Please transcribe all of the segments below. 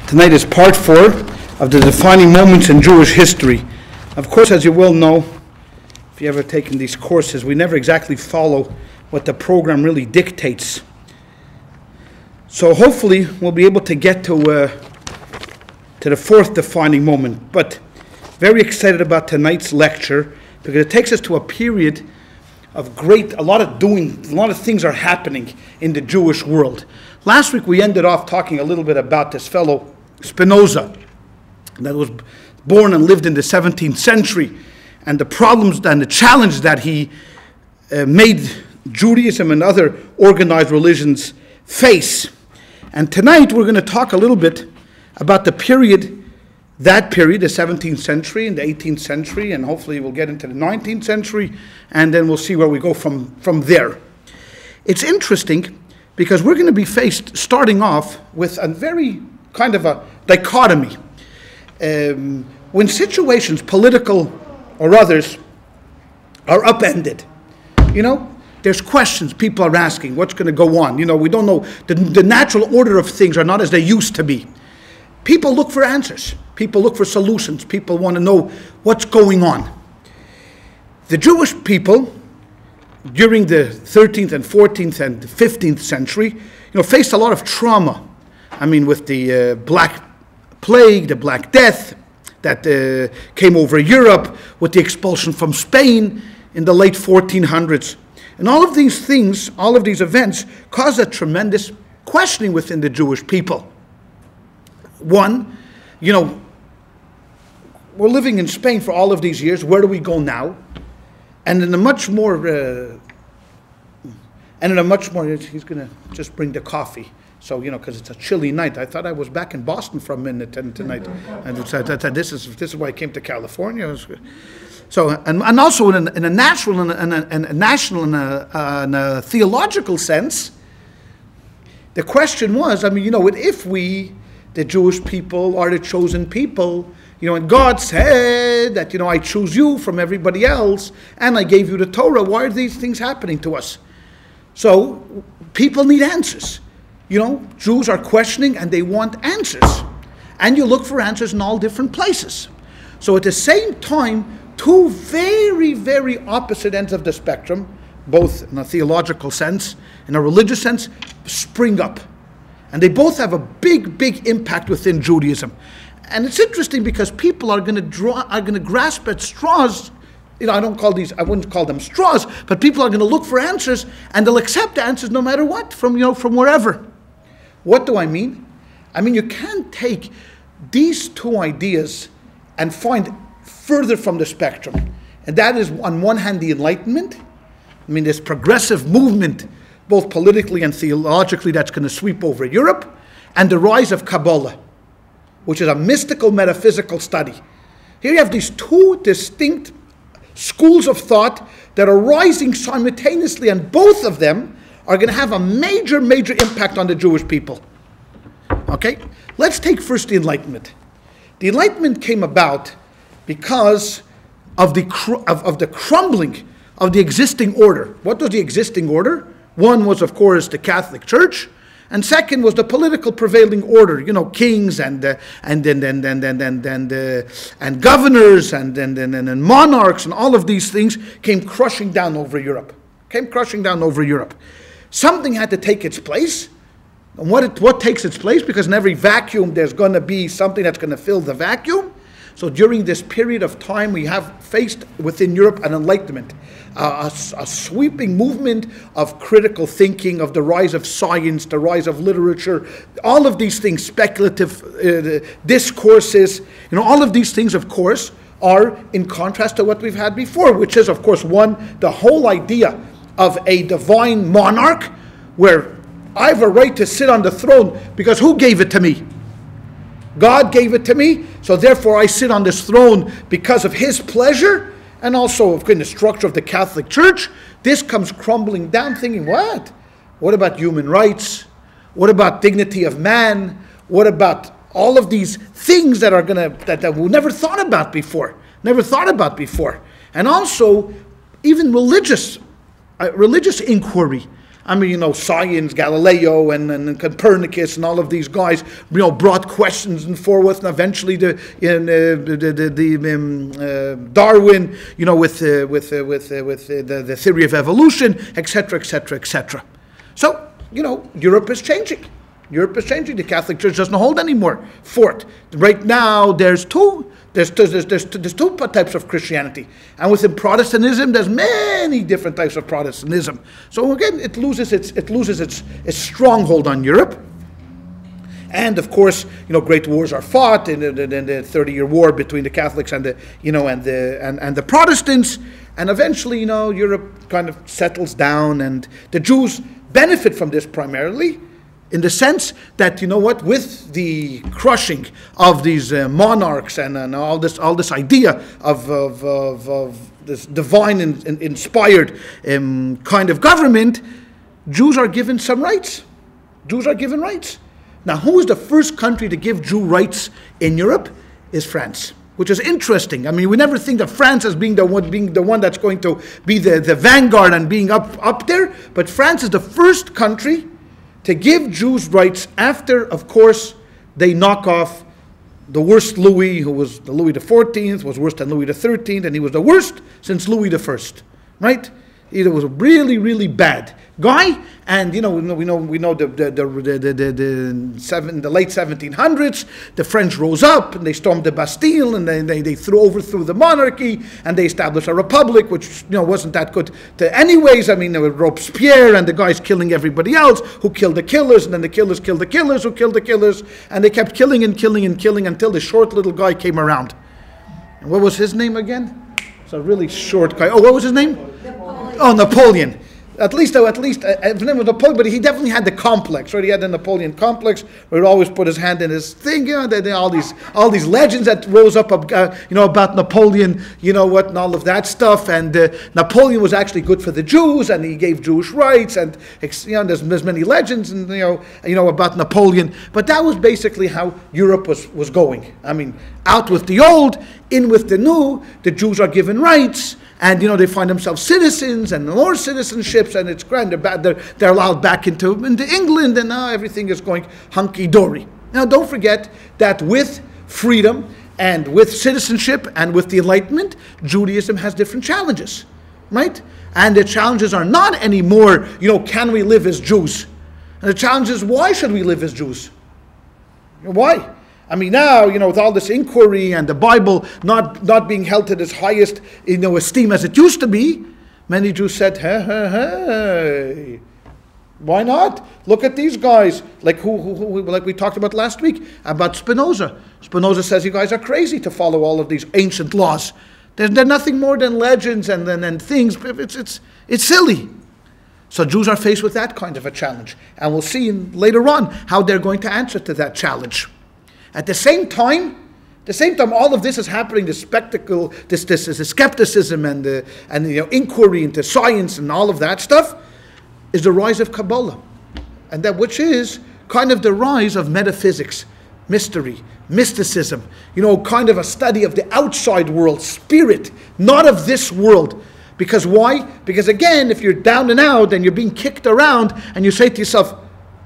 Tonight is part 4 of the defining moments in Jewish history. Of course, as you well know, if you ever taken these courses, we never exactly follow what the program really dictates. So hopefully we'll be able to get to the fourth defining moment. But very excited about tonight's lecture because it takes us to a period of a lot of things are happening in the Jewish world. Last week we ended off talking a little bit about this fellow Spinoza that was born and lived in the 17th century and the problems and the challenge that he made Judaism and other organized religions face. And tonight we're going to talk a little bit about the period, the 17th century and the 18th century, and hopefully we'll get into the 19th century, and then we'll see where we go from there. It's interesting because we're going to be starting off with a very kind of a dichotomy. When situations, political or others, are upended, there's questions people are asking, what's going to go on? We don't know. The natural order of things are not as they used to be. People look for answers. People look for solutions. People want to know what's going on. The Jewish people, during the 13th and 14th and 15th century, faced a lot of trauma. With the Black Plague, the Black Death that came over Europe, with the expulsion from Spain in the late 1400s. And all of these things, all of these events, caused a tremendous questioning within the Jewish people. One, we're living in Spain for all of these years. Where do we go now? And in a much more, he's going to just bring the coffee. So, because it's a chilly night. I thought I was back in Boston for a minute tonight. And this is why I came to California. So, and also in a national and a theological sense, the question was, if we, the Jewish people, are the chosen people, and God said that, I choose you from everybody else, and I gave you the Torah, why are these things happening to us? So, people need answers. Jews are questioning and they want answers. And you look for answers in all different places. So at the same time, two very, very opposite ends of the spectrum, both in a theological sense, in a religious sense, spring up. And they both have a big, big impact within Judaism. And it's interesting because people are going to grasp at straws. I wouldn't call them straws, but people are going to look for answers and they'll accept the answers no matter what from wherever. What do I mean? You can't take these two ideas and find further from the spectrum. And that is, on one hand, the Enlightenment. This progressive movement, both politically and theologically, that's going to sweep over Europe, and the rise of Kabbalah, which is a mystical, metaphysical study. Here you have these two distinct schools of thought that are rising simultaneously, and both of them are going to have a major, major impact on the Jewish people. Okay? Let's take first the Enlightenment. The Enlightenment came about because of the crumbling of the existing order. What was the existing order? One was, of course, the Catholic Church, and second was the political prevailing order. Kings and governors and monarchs and all of these things came crushing down over Europe. Something had to take its place. And what takes its place? Because in every vacuum there's going to be something that's going to fill the vacuum. So during this period of time we have faced within Europe an enlightenment, a sweeping movement of critical thinking, of the rise of science, the rise of literature, all of these things, speculative discourses, all of these things, of course, are in contrast to what we've had before, which is, of course, one, the whole idea of a divine monarch where I have a right to sit on the throne because who gave it to me? God gave it to me, so therefore I sit on this throne because of His pleasure, and also in the structure of the Catholic Church. This comes crumbling down, thinking, what? What about human rights? What about dignity of man? What about all of these things that are that we never thought about before? And also, even religious inquiry. I mean, science, Galileo and Copernicus and all of these guys, brought questions and forth, and eventually Darwin, with the theory of evolution, etc., etc., etc. So, Europe is changing. Europe is changing. The Catholic Church doesn't hold anymore fort. Right now, there's two types of Christianity, and within Protestantism, there's many different types of Protestantism. So again, it loses its stronghold on Europe. And of course, great wars are fought in the 30-year war between the Catholics and the Protestants, and eventually, Europe kind of settles down, and the Jews benefit from this primarily, in the sense that, with the crushing of these monarchs and all this idea of this divine inspired kind of government, Jews are given some rights. Jews are given rights. Now, who is the first country to give Jew rights in Europe? Is France, which is interesting. I mean, we never think of France as being the one that's going to be the vanguard and being up there, but France is the first country to give Jews rights after, of course, they knock off the worst Louis, who was the Louis XIV, was worse than Louis XIII, and he was the worst since Louis I, right? He was a really, really bad guy, and we know the late 1700s, the French rose up and they stormed the Bastille and they overthrew the monarchy and they established a republic, which wasn't that good to anyways. I mean, there were Robespierre and the guys killing everybody else who killed the killers, and then the killers killed the killers who killed the killers, and they kept killing and killing and killing until the short little guy came around. And what was his name again? It's a really short guy. Oh, what was his name? Napoleon. Oh, Napoleon. At least his name was Napoleon, but he definitely had the complex, right? He had the Napoleon complex, where he'd always put his hand in his thing. All these legends that rose up, about Napoleon, and all of that stuff. And Napoleon was actually good for the Jews, and he gave Jewish rights, and there's many legends, and about Napoleon. But that was basically how Europe was going. I mean, out with the old, in with the new. The Jews are given rights. And they find themselves citizens and more citizenships, and it's grand. They're allowed back into England, and now everything is going hunky-dory. Now, don't forget that with freedom and with citizenship and with the Enlightenment, Judaism has different challenges, right? And the challenges are not anymore, can we live as Jews? And the challenge is, why should we live as Jews? Why? I mean, now, with all this inquiry and the Bible not being held to this highest, esteem as it used to be, many Jews said, hey, why not? Look at these guys, like like we talked about last week, about Spinoza. Spinoza says you guys are crazy to follow all of these ancient laws. They're nothing more than legends and things. It's silly. So Jews are faced with that kind of a challenge. And we'll see later on how they're going to answer to that challenge. At the same time, all of this is happening. The spectacle, this skepticism and the inquiry into science and all of that stuff, is the rise of Kabbalah, and that which is kind of the rise of metaphysics, mysticism. Kind of a study of the outside world, spirit, not of this world. Because why? Because again, if you're down and out and you're being kicked around, and you say to yourself,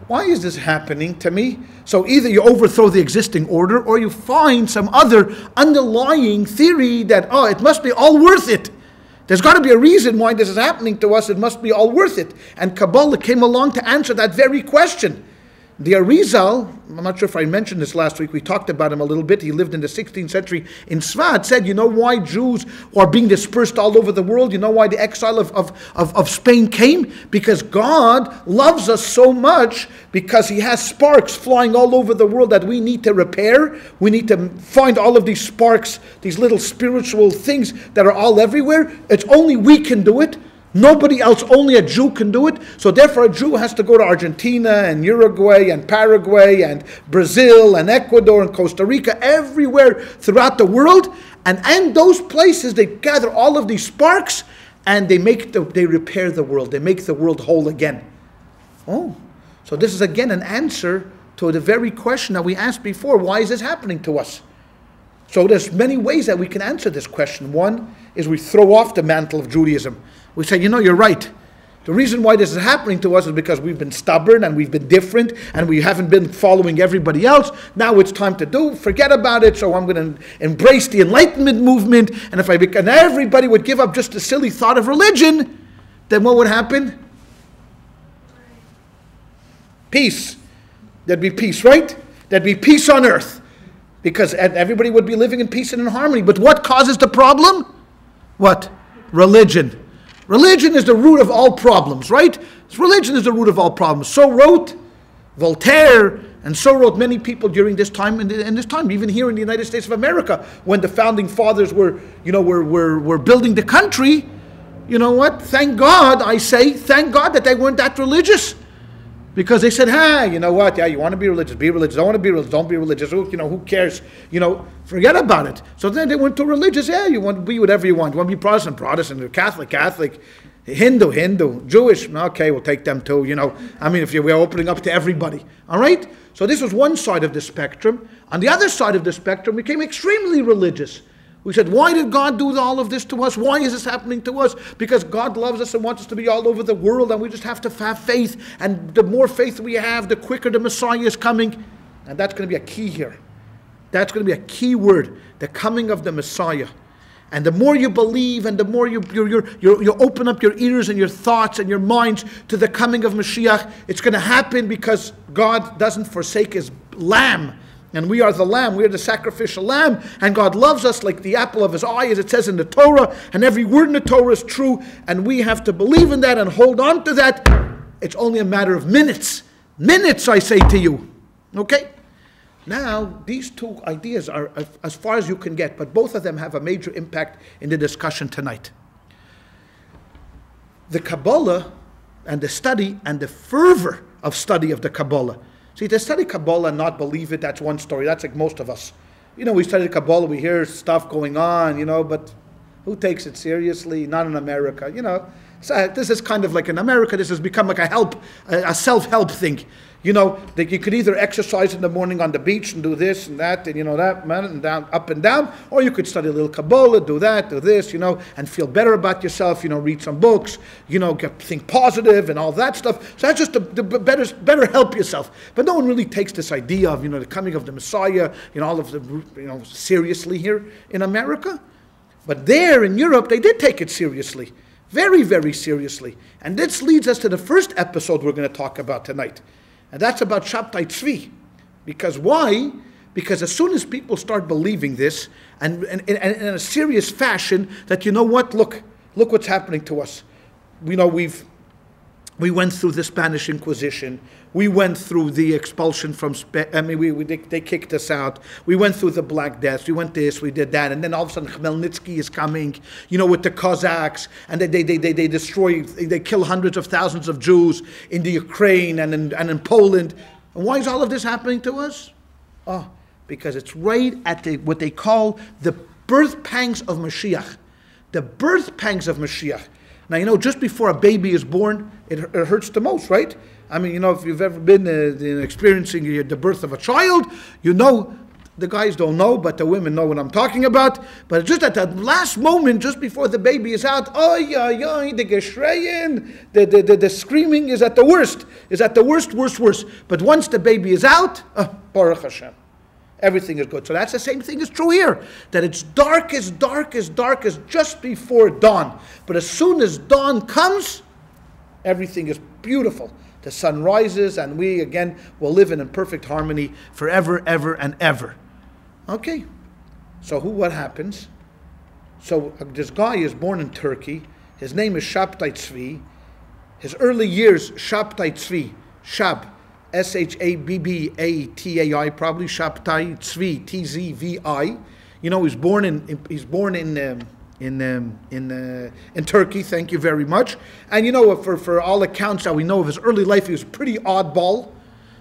why is this happening to me? So either you overthrow the existing order, or you find some other underlying theory that, it must be all worth it. There's got to be a reason why this is happening to us. It must be all worth it. And Kabbalah came along to answer that very question. The Arizal, I'm not sure if I mentioned this last week, we talked about him a little bit. He lived in the 16th century in Svat, said, why Jews are being dispersed all over the world? You know why the exile of Spain came? Because God loves us so much, because He has sparks flying all over the world that we need to repair. We need to find all of these sparks, these little spiritual things that are all everywhere. It's only we can do it. Nobody else, only a Jew can do it. So therefore a Jew has to go to Argentina and Uruguay and Paraguay and Brazil and Ecuador and Costa Rica, everywhere throughout the world. And in those places they gather all of these sparks, and they repair the world. They make the world whole again. Oh, so this is again an answer to the very question that we asked before. Why is this happening to us? So there's many ways that we can answer this question. One is we throw off the mantle of Judaism. We say, you're right. The reason why this is happening to us is because we've been stubborn and we've been different and we haven't been following everybody else. Now it's time to forget about it, so I'm going to embrace the Enlightenment movement. And if and everybody would give up just the silly thought of religion, then what would happen? Peace. There'd be peace, right? There'd be peace on earth. Because everybody would be living in peace and in harmony. But what causes the problem? What? Religion. Religion is the root of all problems, right? Religion is the root of all problems. So wrote Voltaire, and so wrote many people during this time, in this time, even here in the United States of America, when the founding fathers were building the country. You know what? Thank God, I say, thank God that they weren't that religious. Because they said, hey, you know what? Yeah, you want to be religious, be religious. Don't want to be religious, don't be religious. Who cares? Forget about it. So then they went to religious. Yeah, you want to be whatever you want. You want to be Protestant, Catholic, Hindu, Jewish. Okay, we'll take them too, if we're opening up to everybody. All right? So this was one side of the spectrum. On the other side of the spectrum, we became extremely religious. We said, why did God do all of this to us? Why is this happening to us? Because God loves us and wants us to be all over the world, and we just have to have faith. And the more faith we have, the quicker the Messiah is coming. And that's going to be a key here. That's going to be a key word, the coming of the Messiah. And the more you believe and the more you open up your ears and your thoughts and your minds to the coming of Mashiach, it's going to happen because God doesn't forsake His lamb. And we are the lamb, we are the sacrificial lamb, and God loves us like the apple of His eye, as it says in the Torah, and every word in the Torah is true, and we have to believe in that and hold on to that. It's only a matter of minutes. Minutes, I say to you. Okay? Now, these two ideas are as far as you can get, but both of them have a major impact in the discussion tonight. The Kabbalah and the study and the fervor of study of the Kabbalah. See, to study Kabbalah and not believe it, that's one story. That's like most of us. We study Kabbalah, we hear stuff going on, but who takes it seriously? Not in America, So this is kind of like in America, this has become like a self-help thing. That you could either exercise in the morning on the beach and do this and that, and that, man, and down, up and down, or you could study a little Kabbalah, do that, do this, and feel better about yourself, read some books, think positive and all that stuff. So that's just to better help yourself. But no one really takes this idea of, the coming of the Messiah, all of the, seriously here in America. But there in Europe, they did take it seriously. Very, very seriously. And this leads us to the first episode we're going to talk about tonight. And that's about Shabtai Tzvi. Because why? Because as soon as people start believing this, and in a serious fashion, that look what's happening to us. We went through the Spanish Inquisition. We went through the expulsion from Spain. They kicked us out. We went through the Black Death. We went this, we did that. And then all of a sudden Khmelnytsky is coming, with the Cossacks. And they destroy, they kill hundreds of thousands of Jews in the Ukraine and in Poland. And why is all of this happening to us? Oh, because it's right at what they call the birth pangs of Mashiach. The birth pangs of Mashiach. Now, just before a baby is born, it hurts the most, right? If you've ever been experiencing the birth of a child, the guys don't know, but the women know what I'm talking about. But just at that last moment, just before the baby is out, the geschreien, the screaming is at the worst. Worst. But once the baby is out, Baruch Hashem. Everything is good. So that's the same thing is true here. That it's dark as just before dawn. But as soon as dawn comes, everything is beautiful. The sun rises and we again will live in perfect harmony forever, ever, and ever. Okay. So what happens? So this guy is born in Turkey. His name is Shabtai Tzvi. His early years, Shabtai Tzvi. Shab. Shabbatai, probably Shabtai Tzvi, Tzvi. He's born in Turkey. Thank you very much. And for all accounts that we know of his early life, he was pretty oddball.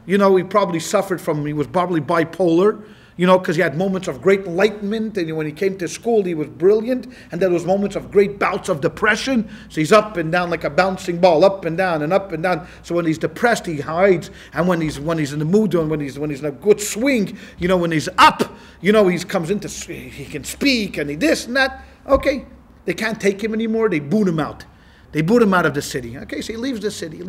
He probably he was probably bipolar. Because he had moments of great enlightenment, and when he came to school, he was brilliant, and there was moments of great bouts of depression. So he's up and down like a bouncing ball, up and down and up and down. So when he's depressed, he hides, and when he's in the mood, and when he's in a good swing, when he's up, he comes he can speak, and he this and that. Okay, they can't take him anymore. They boot him out. They boot him out of the city. Okay, so he leaves the city.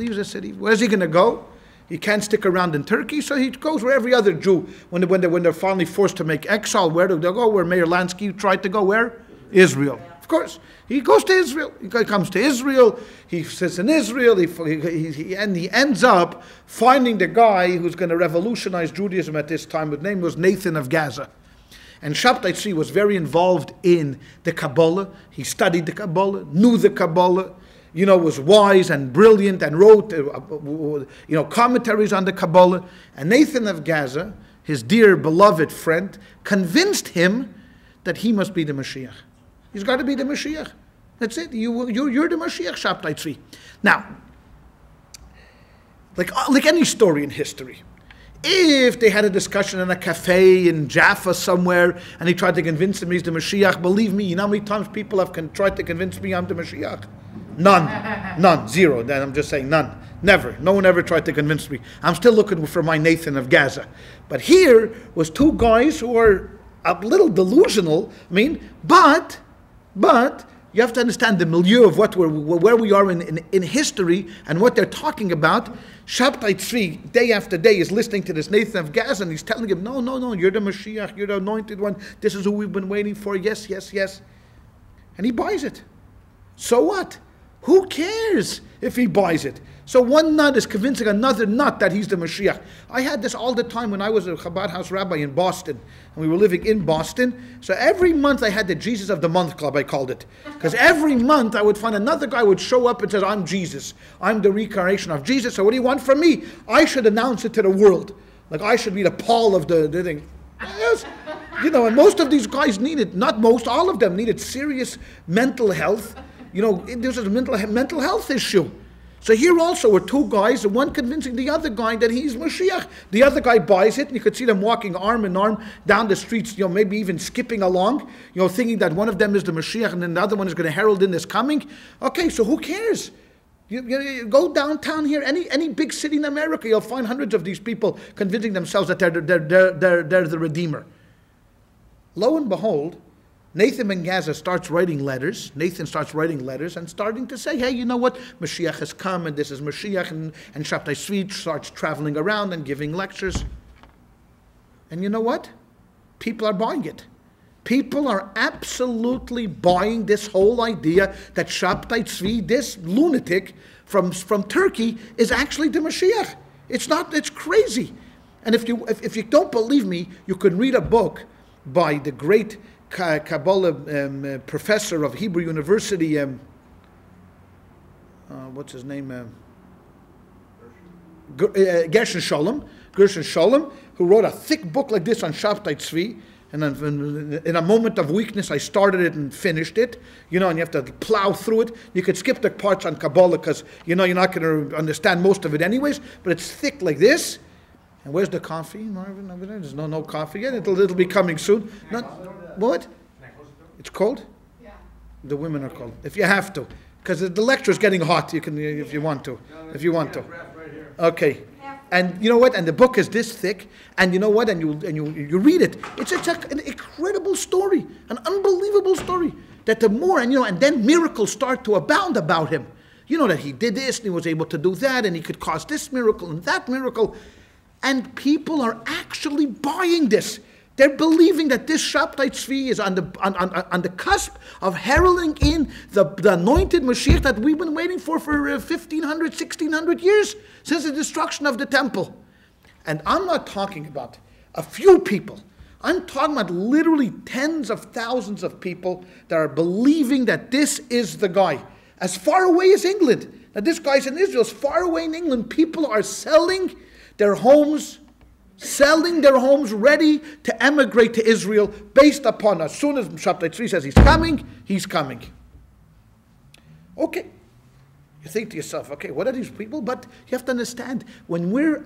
Where's he going to go? He can't stick around in Turkey, so he goes where every other Jew, when they're finally forced to make exile, where do they go? Where Meir Lansky tried to go, where? Israel. Of course. He goes to Israel. He comes to Israel. He sits in Israel. He ends up finding the guy who's going to revolutionize Judaism at this time. His name was Nathan of Gaza. And Shabtai Tzvi was very involved in the Kabbalah. He studied the Kabbalah, knew the Kabbalah, was wise and brilliant and wrote, commentaries on the Kabbalah. And Nathan of Gaza, his dear beloved friend, convinced him that he must be the Mashiach. He's got to be the Mashiach. That's it. You're the Mashiach, Shabtai Tzvi. Now, like any story in history, if they had a discussion in a cafe in Jaffa somewhere and he tried to convince him he's the Mashiach, believe me, you know how many times people have tried to convince me I'm the Mashiach? None, zero. Then I'm just saying none, never. No one ever tried to convince me. I'm still looking for my Nathan of Gaza. But here was two guys who are a little delusional. But you have to understand the milieu of where we are in history and what they're talking about. Shabtai Tzvi, day after day, is listening to this Nathan of Gaza, and he's telling him, no, you're the Mashiach, you're the anointed one, this is who we've been waiting for, yes. And he buys it. So what? Who cares if he buys it? So one nut is convincing another nut that he's the Mashiach. I had this all the time when I was a Chabad house rabbi in Boston, and we were living in Boston. So every month I had the Jesus of the Month Club, I called it. Because every month I would find another guy would show up and says, I'm Jesus. I'm the reincarnation of Jesus. So what do you want from me? I should announce it to the world. Like I should be the Paul of the thing. Yes. And most of these guys needed, not most, all of them needed serious mental health. There's a mental health issue. So here also were two guys, one convincing the other guy that he's Mashiach. The other guy buys it, and you could see them walking arm in arm down the streets, maybe even skipping along, thinking that one of them is the Mashiach and then the other one is going to herald in his coming. Okay, so who cares? You go downtown here, any big city in America, you'll find hundreds of these people convincing themselves that they're the Redeemer. Lo and behold, Nathan ben Gaza starts writing letters. Nathan starts writing letters and starting to say, hey, you know what? Mashiach has come, and this is Mashiach, and Shabtai Tzvi starts traveling around and giving lectures. And you know what? People are buying it. People are absolutely buying this whole idea that Shabtai Tzvi, this lunatic from Turkey, is actually the Mashiach. It's crazy. And if you don't believe me, you can read a book by the great Kabbalah professor of Hebrew University, what's his name? Gershon Sholem, who wrote a thick book like this on Shabtai Tzvi. And then in a moment of weakness, I started it and finished it. And you have to plow through it. You could skip the parts on Kabbalah because, you're not going to understand most of it anyways. But it's thick like this. And where's the coffee, Marvin? Over there? There's no coffee yet. It'll be coming soon. What? It's cold? Yeah. The women are cold. If you have to. Because the lecture is getting hot. You can, if you want to. Okay. And you know what? And the book is this thick. And you know what? And you read it. It's an incredible story. An unbelievable story. That the more, and then miracles start to abound about him. That he did this and he was able to do that and he could cause this miracle and that miracle. And people are actually buying this. They're believing that this Shabtai Tzvi is on the cusp of heralding in the anointed Mashiach that we've been waiting for 1,500, 1,600 years since the destruction of the temple. And I'm not talking about a few people. I'm talking about literally tens of thousands of people that are believing that this is the guy. As far away as England. Now this guy's in Israel. As far away in England, people are selling their homes ready to emigrate to Israel based upon as soon as Shabtai Tzvi says he's coming. Okay. You think to yourself, okay, what are these people? But you have to understand, when we're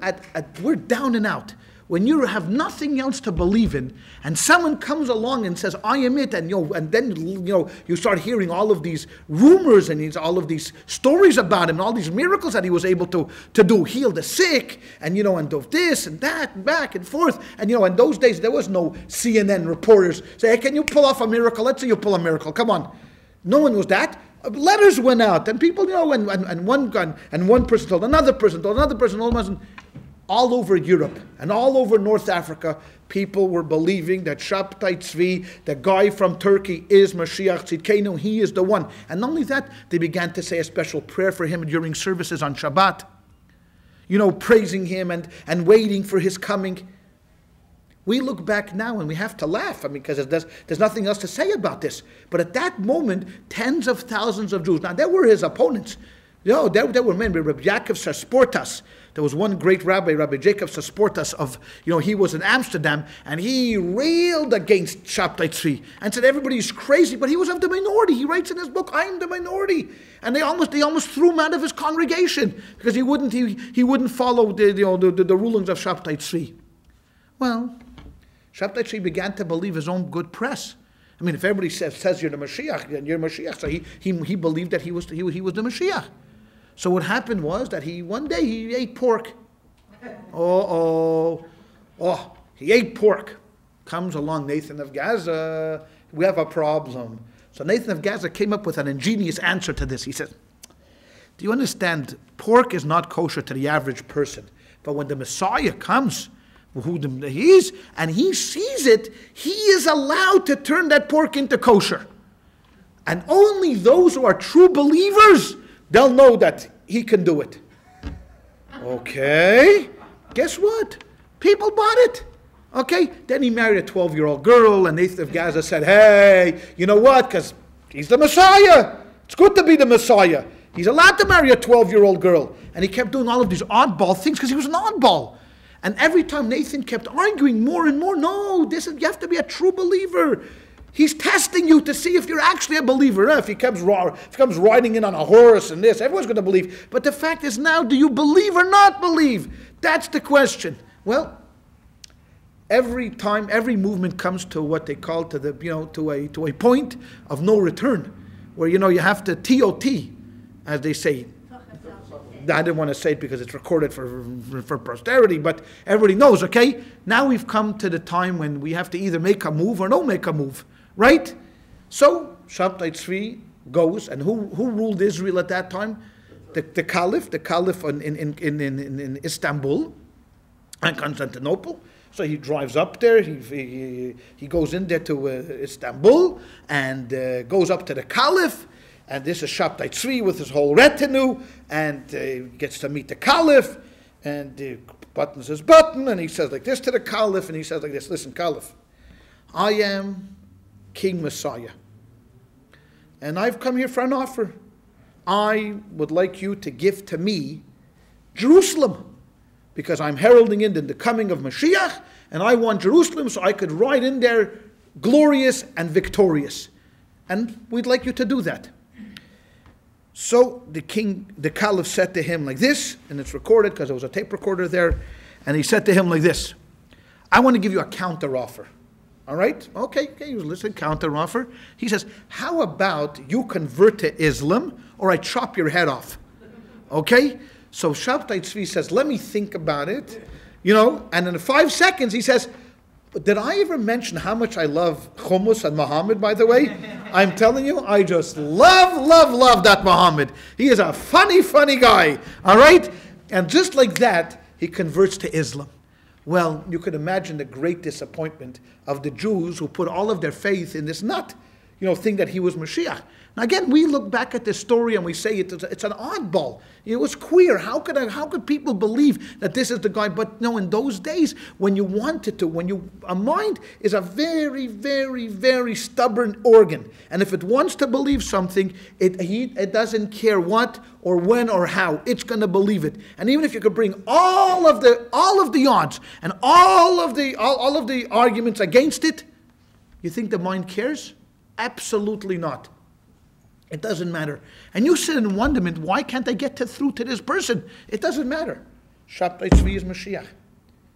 down and out, when you have nothing else to believe in, and someone comes along and says, I am it, and then you start hearing all of these rumors and all of these stories about him, and all these miracles that he was able to do, heal the sick, and and do this and that, and back and forth. And in those days there was no CNN reporters say, hey, can you pull off a miracle? Let's say you pull a miracle. Come on. No one was that. Letters went out, and people, and one person told another person, all of a sudden, all over Europe and all over North Africa, people were believing that Shabtai Tzvi, the guy from Turkey, is Mashiach Tzidkenu. He is the one. And not only that, they began to say a special prayer for him during services on Shabbat. Praising him and waiting for his coming. We look back now and we have to laugh, because there's nothing else to say about this. But at that moment, tens of thousands of Jews. Now, there were his opponents. There were men. Rabbi Yaakov Sasportas. There was one great rabbi, Rabbi Jacob Sasportas he was in Amsterdam, and he railed against Shabtai Tzvi and said everybody's crazy, but he was of the minority. He writes in his book, "I am the minority," and they almost threw him out of his congregation because he wouldn't follow the rulings of Shabtai Tzvi. Well, Shabtai Tzvi began to believe his own good press. If everybody says you're the Mashiach, then you're Mashiach. So he believed that he was the Mashiach. So what happened was that one day he ate pork. He ate pork. Comes along Nathan of Gaza. We have a problem. So Nathan of Gaza came up with an ingenious answer to this. He said, do you understand? Pork is not kosher to the average person. But when the Messiah comes, who he is, and he sees it, he is allowed to turn that pork into kosher. And only those who are true believers, they'll know that he can do it. Okay. Guess what? People bought it. Okay. Then he married a 12-year-old girl, and Nathan of Gaza said, hey, you know what? Because he's the Messiah. It's good to be the Messiah. He's allowed to marry a 12-year-old girl. And he kept doing all of these oddball things because he was an oddball. And every time Nathan kept arguing more and more, no, you have to be a true believer. He's testing you to see if you're actually a believer. If he comes riding in on a horse and this, everyone's going to believe. But the fact is now, do you believe or not believe? That's the question. Well, every movement comes to what they call to a point of no return, where you have to TOT, as they say. I didn't want to say it because it's recorded for posterity, but everybody knows, okay? Now we've come to the time when we have to either make a move or don't make a move, right? So, Shabtai Tzvi goes, and who ruled Israel at that time? The Caliph in Istanbul and Constantinople. So he drives up there, he goes in there to Istanbul, and goes up to the Caliph. And this is Shabtai Tzvi with his whole retinue, and gets to meet the Caliph, and buttons his button, and he says like this to the Caliph, and he says like this, listen, Caliph, I am King Messiah, and I've come here for an offer. I would like you to give to me Jerusalem, because I'm heralding in the coming of Mashiach, and I want Jerusalem so I could ride in there glorious and victorious. And we'd like you to do that. So the Caliph said to him like this, and it's recorded because there was a tape recorder there, and he said to him like this, I want to give you a counter offer. All right? Okay, he was listening, counter offer. He says, how about you convert to Islam, or I chop your head off? Okay? So Shabtai Tzvi says, let me think about it. And in 5 seconds he says, did I ever mention how much I love hummus and Muhammad, by the way? I'm telling you, I just love that Muhammad. He is a funny guy, all right? And just like that, he converts to Islam. Well, you could imagine the great disappointment of the Jews who put all of their faith in this nut, thing that he was Mashiach. Now again, we look back at this story and we say it's an oddball. It was queer. How could people believe that this is the guy? But no, in those days, when you wanted to, a mind is a very, very, very stubborn organ. And if it wants to believe something, it doesn't care what or when or how. It's going to believe it. And even if you could bring all of the odds and all of the arguments against it, you think the mind cares? Absolutely not. It doesn't matter. And you sit in wonderment, why can't I get through to this person? It doesn't matter. Shabtai Tzvi is Mashiach.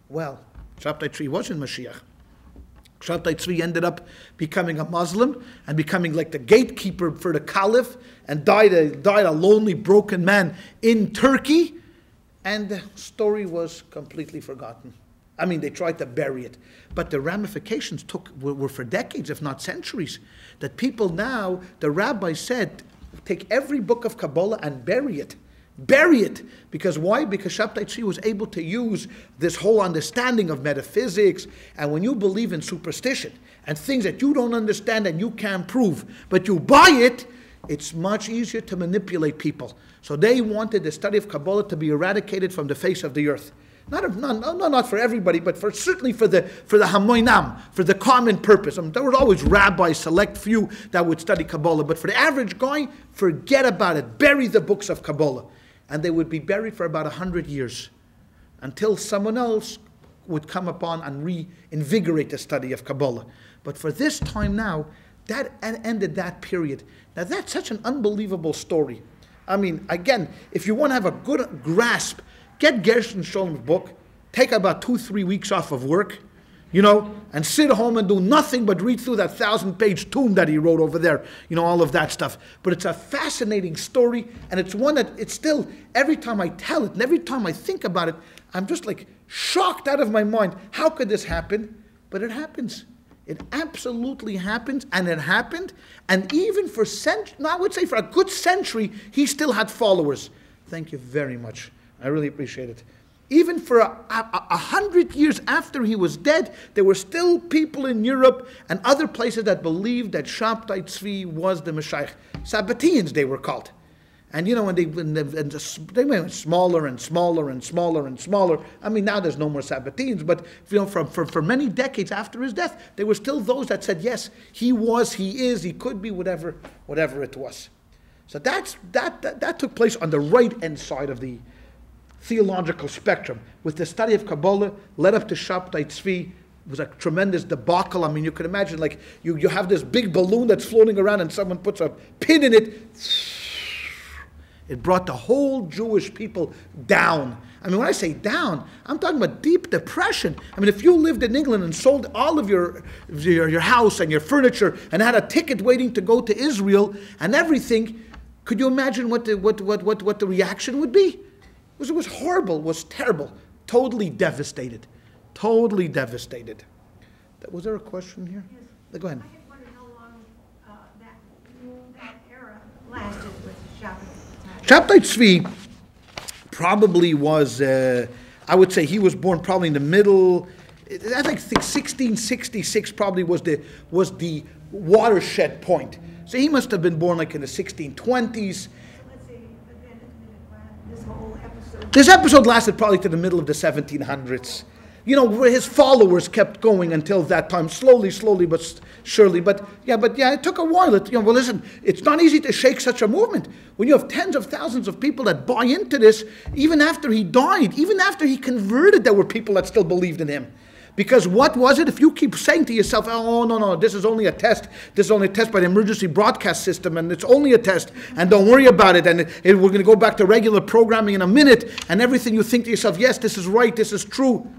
Well, Shabtai Tzvi wasn't Mashiach. Shabtai Tzvi ended up becoming a Muslim and becoming like the gatekeeper for the Caliph, and died a lonely, broken man in Turkey. And the story was completely forgotten. They tried to bury it. But the ramifications were for decades, if not centuries. That people now, the rabbi said, take every book of Kabbalah and bury it. Bury it. Because why? Because Shabtai Tzvi was able to use this whole understanding of metaphysics, and when you believe in superstition and things that you don't understand and you can't prove, but you buy it, it's much easier to manipulate people. So they wanted the study of Kabbalah to be eradicated from the face of the earth. Not for everybody, but certainly for the Hamoinam, for the common purpose. I mean, there were always rabbis, select few that would study Kabbalah, but for the average guy, forget about it. Bury the books of Kabbalah. And they would be buried for about 100 years until someone else would come upon and reinvigorate the study of Kabbalah. But for this time now, that ended that period. Now that's such an unbelievable story. I mean, again, if you want to have a good grasp, get Gershon Sholom's book, take about 2-3 weeks off of work, and sit home and do nothing but read through that 1,000-page tome that he wrote over there, all of that stuff. But it's a fascinating story, and it's one that it's still, every time I tell it and every time I think about it, I'm just like shocked out of my mind. How could this happen? But it happens. It absolutely happens, and it happened. And even for I would say for a good century, he still had followers. Thank you very much. I really appreciate it. Even for 100 years after he was dead, there were still people in Europe and other places that believed that Shabtai Tzvi was the Mashiach. Sabbateans, they were called. And and they went smaller and smaller and smaller and smaller. I mean, now there's no more Sabbateans, but for many decades after his death, there were still those that said, yes, he was, he is, he could be, whatever it was. So that took place on the right-hand side of the theological spectrum, with the study of Kabbalah led up to Shabtai Tzvi. It was a tremendous debacle. I mean, you can imagine, like, you have this big balloon that's floating around and someone puts a pin in it. It brought the whole Jewish people down. I mean, when I say down, I'm talking about deep depression. I mean, if you lived in England and sold all of your house and your furniture and had a ticket waiting to go to Israel and everything, could you imagine what the reaction would be? It was horrible, it was terrible, totally devastated. Totally devastated. Was there a question here? Yes. Go ahead. I just wondered how long that era lasted with Shabtai Tzvi probably was, I would say he was born probably in the middle, I think 1666 probably was the watershed point. So he must have been born like in the 1620s. This episode lasted probably to the middle of the 1700s. Where his followers kept going until that time, slowly but surely. But it took a while. Listen, it's not easy to shake such a movement. When you have tens of thousands of people that buy into this, even after he died, even after he converted, there were people that still believed in him. Because what was it? If you keep saying to yourself, oh, no, this is only a test. This is only a test by the emergency broadcast system, and it's only a test, and don't worry about it, and we're going to go back to regular programming in a minute, and everything you think to yourself, yes, this is right, this is true.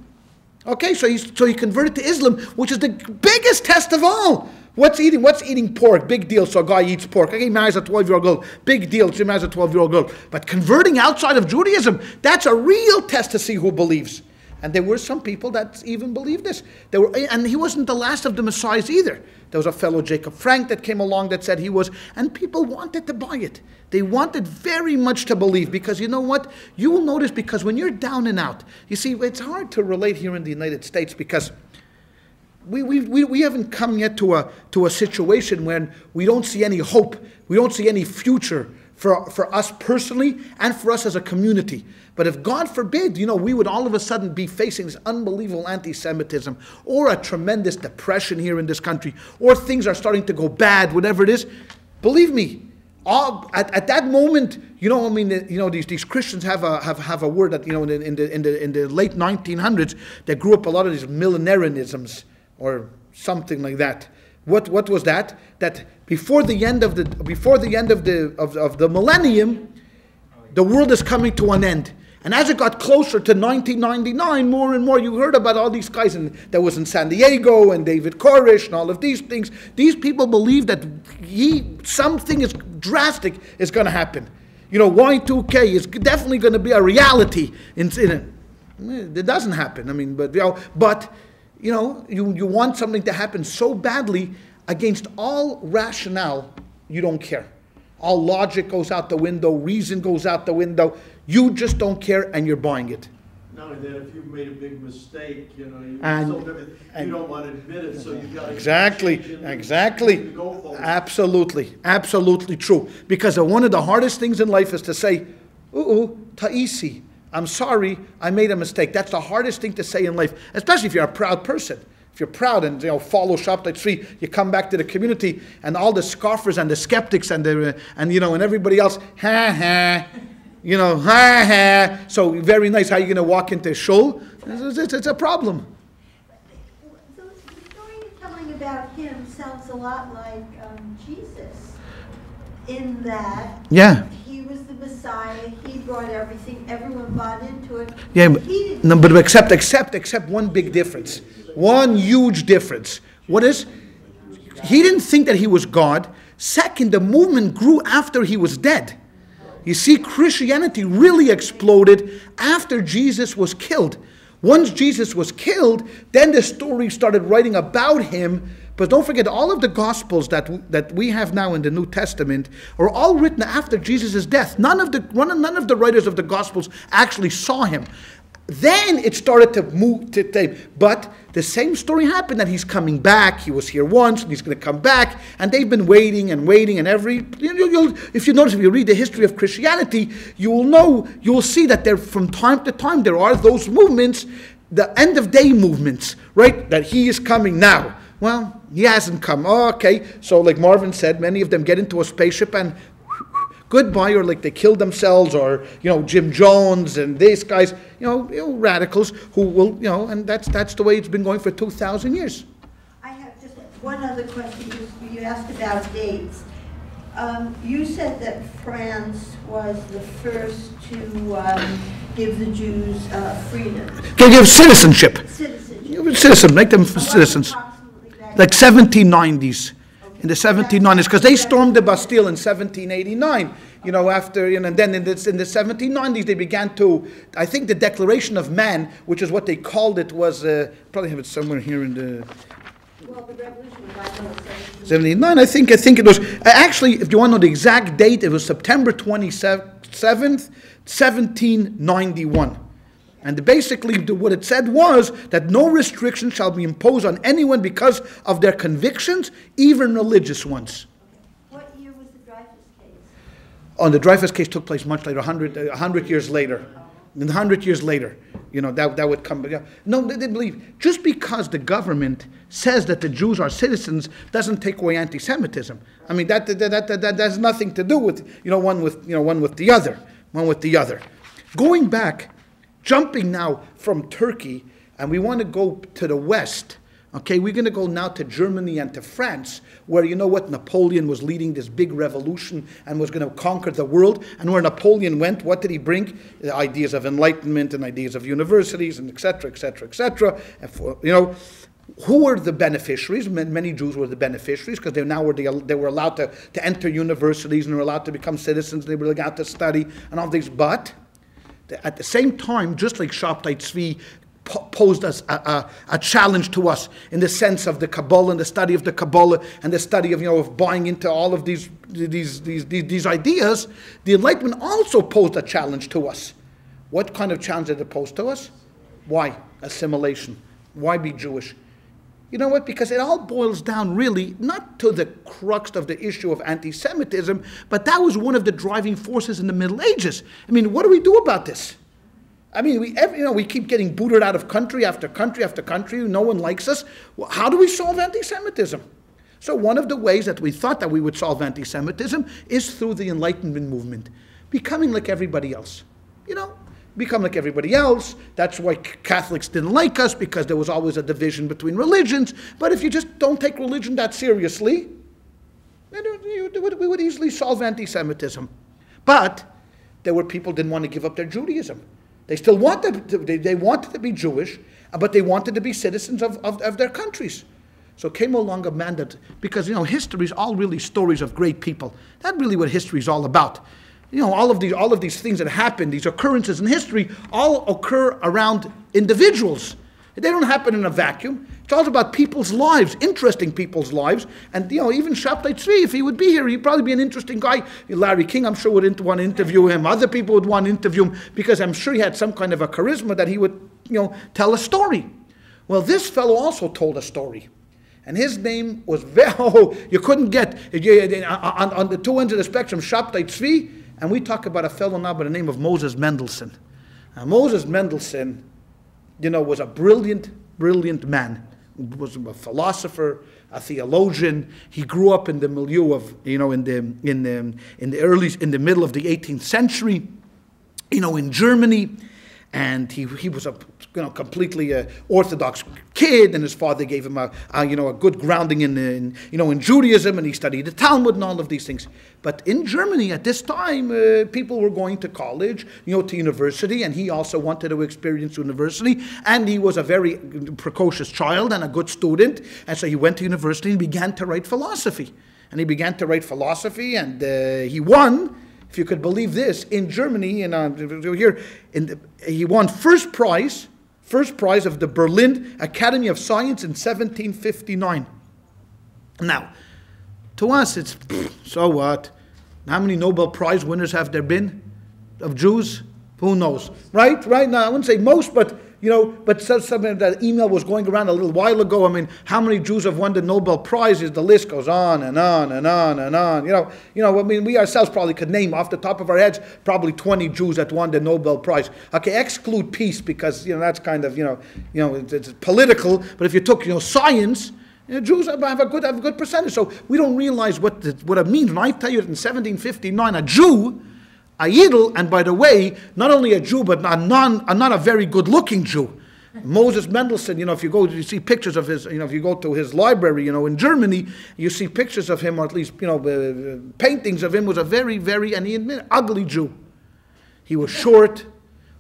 Okay, so he converted to Islam, which is the biggest test of all. What's eating pork? Big deal, so a guy eats pork. Okay, he marries a 12-year-old girl. Big deal, she marries a 12-year-old girl. But converting outside of Judaism, that's a real test to see who believes. And there were some people that even believed this. And he wasn't the last of the messiahs either. There was a fellow, Jacob Frank, that came along that said he was, and people wanted to buy it. They wanted very much to believe, because you know what? You will notice, because when you're down and out, you see, it's hard to relate here in the United States, because we haven't come yet to a situation when we don't see any hope, we don't see any future for us personally and for us as a community. But if God forbid, we would all of a sudden be facing this unbelievable anti-Semitism, or a tremendous depression here in this country, or things are starting to go bad, whatever it is, believe me, at that moment, these Christians have a word that in the late 1900s they grew up a lot of these millenarianisms or something like that. What was that? That before the end of the millennium, the world is coming to an end. And as it got closer to 1999, more and more, you heard about all these guys, and that was in San Diego, and David Koresh, and all of these things. These people believe that something is drastic is going to happen. Y2K is definitely going to be a reality. It doesn't happen. I mean, but you want something to happen so badly against all rationale, you don't care. All logic goes out the window, reason goes out the window. You just don't care and you're buying it. Not only that, if you've made a big mistake, you don't want to admit it, so you've got to exactly. Absolutely true. Because one of the hardest things in life is to say, ta'isi, I'm sorry, I made a mistake. That's the hardest thing to say in life, especially if you're a proud person. If you're proud and follow Shabtai Tzvi, you come back to the community and all the scoffers and the skeptics and everybody else, ha. So very nice. How are you going to walk into shul? It's a problem. So the story you're telling about him sounds a lot like Jesus, in that he was the Messiah. He brought everything. Everyone bought into it. Yeah, but except one big difference. One huge difference. What is? He didn't think that he was God. Second, the movement grew after he was dead. You see, Christianity really exploded after Jesus was killed. Once Jesus was killed, then the story started writing about him. But don't forget, all of the Gospels that we have now in the New Testament are all written after Jesus' death. None of the writers of the Gospels actually saw him. Then it started to move to time. But the same story happened, that he's coming back. He was here once, and he's going to come back. And they've been waiting, and if you notice, if you read the history of Christianity, you will see that there, from time to time, there are those movements, the end of day movements, right? That he is coming now. Well, he hasn't come. Oh, okay. So like Marvin said, many of them get into a spaceship and goodbye, or like they kill themselves, or Jim Jones and these guys, radicals who will, and that's the way it's been going for 2,000 years. I have just one other question. You asked about dates. You said that France was the first to give the Jews freedom. They give citizenship. Make them citizens. Like 1790s. In the 1790s, because they stormed the Bastille in 1789, and then in the 1790s they began to, I think the Declaration of Man, which is what they called it, was, probably have it somewhere here in the... Well, the revolution was 79, I think it was, actually, if you want to know the exact date, it was September 27th, 1791. And basically what it said was that no restriction shall be imposed on anyone because of their convictions, even religious ones. What year was the Dreyfus case? Oh, the Dreyfus case took place much later, 100 years later. 100 years later, that would come. No, they didn't believe. Just because the government says that the Jews are citizens doesn't take away anti-Semitism. I mean, that has nothing to do with, one with the other. Going back, jumping now from Turkey, and we want to go to the West. Okay, we're going to go now to Germany and to France, where Napoleon was leading this big revolution and was going to conquer the world. And where Napoleon went, what did he bring? The ideas of enlightenment and ideas of universities and etc. Who were the beneficiaries? Many Jews were the beneficiaries, because they were allowed to enter universities, and they were allowed to become citizens. They were allowed to study and all these. But at the same time, just like Shabtai Tzvi posed us a challenge to us in the sense of the Kabbalah and the study of the Kabbalah and the study of buying into all of these ideas, the Enlightenment also posed a challenge to us. What kind of challenge did it pose to us? Why? Assimilation. Why be Jewish? You know what? Because it all boils down really not to the crux of the issue of anti-Semitism, but that was one of the driving forces in the Middle Ages. I mean, what do we do about this? I mean, we keep getting booted out of country after country after country. No one likes us. Well, how do we solve anti-Semitism? So one of the ways that we thought that we would solve anti-Semitism is through the Enlightenment movement, becoming like everybody else. Become like everybody else. That's why Catholics didn't like us, because there was always a division between religions. But if you just don't take religion that seriously, we would easily solve anti-Semitism. But there were people who didn't want to give up their Judaism. They still wanted they wanted to be Jewish, but they wanted to be citizens of their countries. So came along a man that, because history is all really stories of great people. That's really what history is all about. All of these things that happen, these occurrences in history, all occur around individuals. They don't happen in a vacuum. It's all about people's lives, interesting people's lives. And, even Shabtai Tzvi, if he would be here, he'd probably be an interesting guy. Larry King, I'm sure, would want to interview him. Other people would want to interview him because I'm sure he had some kind of a charisma that he would, tell a story. Well, this fellow also told a story. And his name was, you couldn't get, on the two ends of the spectrum, Shabtai Tzvi, and we talk about a fellow now by the name of Moses Mendelssohn. Now, Moses Mendelssohn, was a brilliant, brilliant man. He was a philosopher, a theologian. He grew up in the milieu of, in the middle of the 18th century, in Germany. And he was a completely Orthodox kid, and his father gave him a good grounding in Judaism, and he studied the Talmud and all of these things. But in Germany at this time, people were going to college, to university, and he also wanted to experience university. And he was a very precocious child and a good student, and so he went to university and began to write philosophy. And he began to write philosophy, and he won. If you could believe this, in Germany, he won first prize of the Berlin Academy of Science in 1759. Now, to us, it's, so what? How many Nobel Prize winners have there been of Jews? Who knows? Right? Now, I wouldn't say most, but something that email was going around a little while ago. I mean, how many Jews have won the Nobel Prizes? The list goes on and on and on and on. I mean, we ourselves probably could name off the top of our heads probably 20 Jews that won the Nobel Prize. Okay, exclude peace because that's kind of it's political. But if you took science, Jews have a good percentage. So we don't realize what it means when I tell you that in 1759 a Jew, a Yidel, and by the way, not only a Jew, but not a very good-looking Jew. Moses Mendelssohn, if you see pictures of his, if you go to his library, in Germany, you see pictures of him, or at least, paintings of him, was a very, very, and he admitted, ugly Jew. He was short,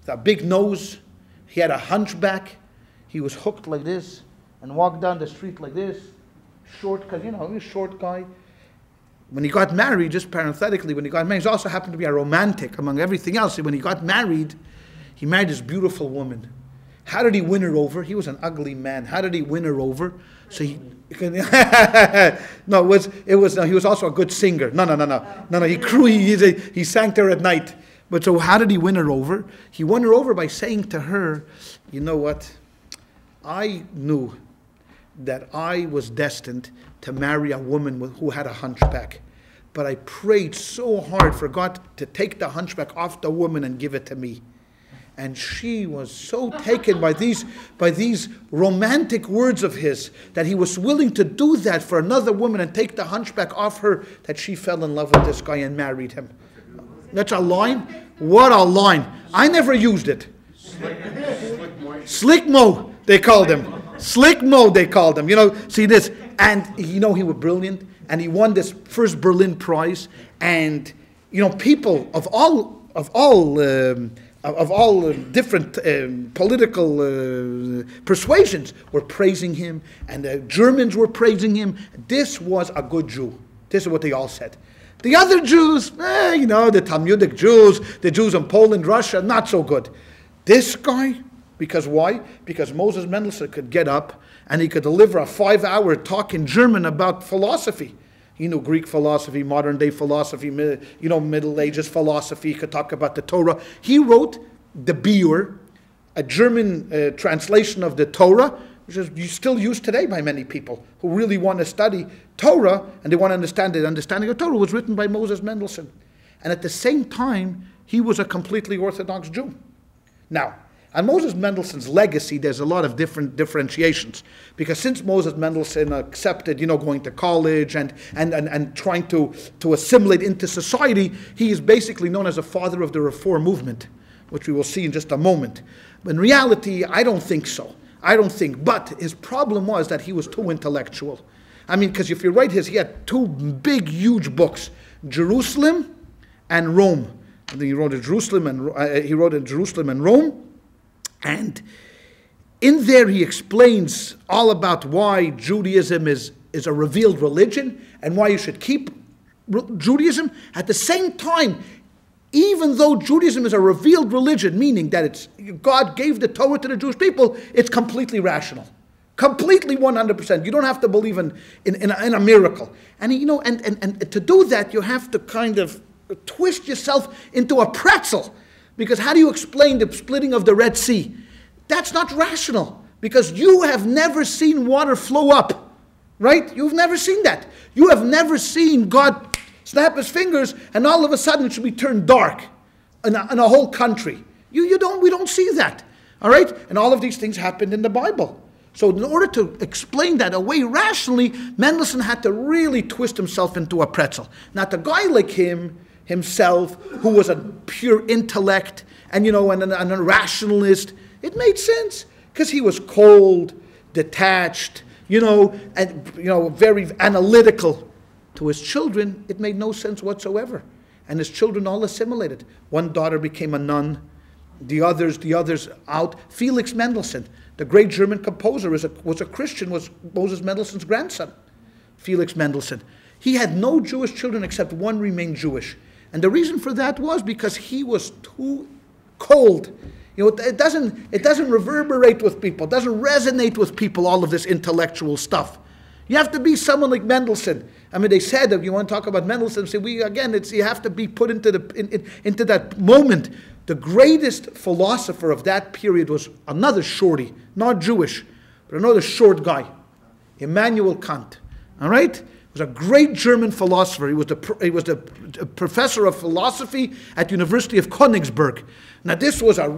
with a big nose, he had a hunchback, he was hooked like this, and walked down the street like this, short, because, he was a short guy. When he got married, just parenthetically, he also happened to be a romantic among everything else. When he got married, he married this beautiful woman. How did he win her over? He was an ugly man. How did he win her over? So he was also a good singer. No. He sang to her at night. But so how did he win her over? He won her over by saying to her, you know what? I knew that I was destined to marry a woman who had a hunchback. But I prayed so hard for God to take the hunchback off the woman and give it to me. And she was so taken by these romantic words of his that he was willing to do that for another woman and take the hunchback off her, that she fell in love with this guy and married him. That's a line? What a line. I never used it. Slick Mo, they called him. Slick Mo, they called him. See this. And, he was brilliant. And he won this first Berlin Prize. And, people of all different political persuasions were praising him. And the Germans were praising him. This was a good Jew. This is what they all said. The other Jews, the Talmudic Jews, the Jews in Poland, Russia, not so good. This guy, because why? Because Moses Mendelssohn could get up and he could deliver a 5-hour talk in German about philosophy. He knew Greek philosophy, modern day philosophy, Middle Ages philosophy. He could talk about the Torah. He wrote the Biur, a German translation of the Torah, which is still used today by many people who really want to study Torah and they want to understand the understanding of Torah. Was written by Moses Mendelssohn. And at the same time, he was a completely Orthodox Jew. Now, on Moses Mendelssohn's legacy, there's a lot of different differentiations. Because since Moses Mendelssohn accepted, going to college and trying to assimilate into society, he is basically known as a father of the Reform movement, which we will see in just a moment. But in reality, I don't think so. But his problem was that he was too intellectual. I mean, because if you write he had two big, huge books, Jerusalem and Rome. And then he wrote in Jerusalem and Rome. And in there he explains all about why Judaism is a revealed religion and why you should keep Judaism. At the same time, even though Judaism is a revealed religion, meaning that God gave the Torah to the Jewish people, it's completely rational. Completely 100%. You don't have to believe in a miracle. And and to do that, you have to kind of twist yourself into a pretzel. Because how do you explain the splitting of the Red Sea? That's not rational. Because you have never seen water flow up. Right? You've never seen that. You have never seen God snap his fingers and all of a sudden it should be turned dark in a whole country. We don't see that. All right? And all of these things happened in the Bible. So in order to explain that away rationally, Mendelssohn had to really twist himself into a pretzel. Not a guy like himself, who was a pure intellect and a rationalist. It made sense because he was cold, detached, very analytical. To his children, it made no sense whatsoever. And his children all assimilated. One daughter became a nun, the others out. Felix Mendelssohn, the great German composer, was a Christian, was Moses Mendelssohn's grandson, Felix Mendelssohn. He had no Jewish children except one remained Jewish. And the reason for that was because he was too cold. It doesn't reverberate with people, it doesn't resonate with people, all of this intellectual stuff. You have to be someone like Mendelssohn. I mean, they said that you want to talk about Mendelssohn, you have to be put into that moment. The greatest philosopher of that period was another shorty, not Jewish, but another short guy, Immanuel Kant. All right? He was a great German philosopher. He was the professor of philosophy at the University of Königsberg. Now, this was a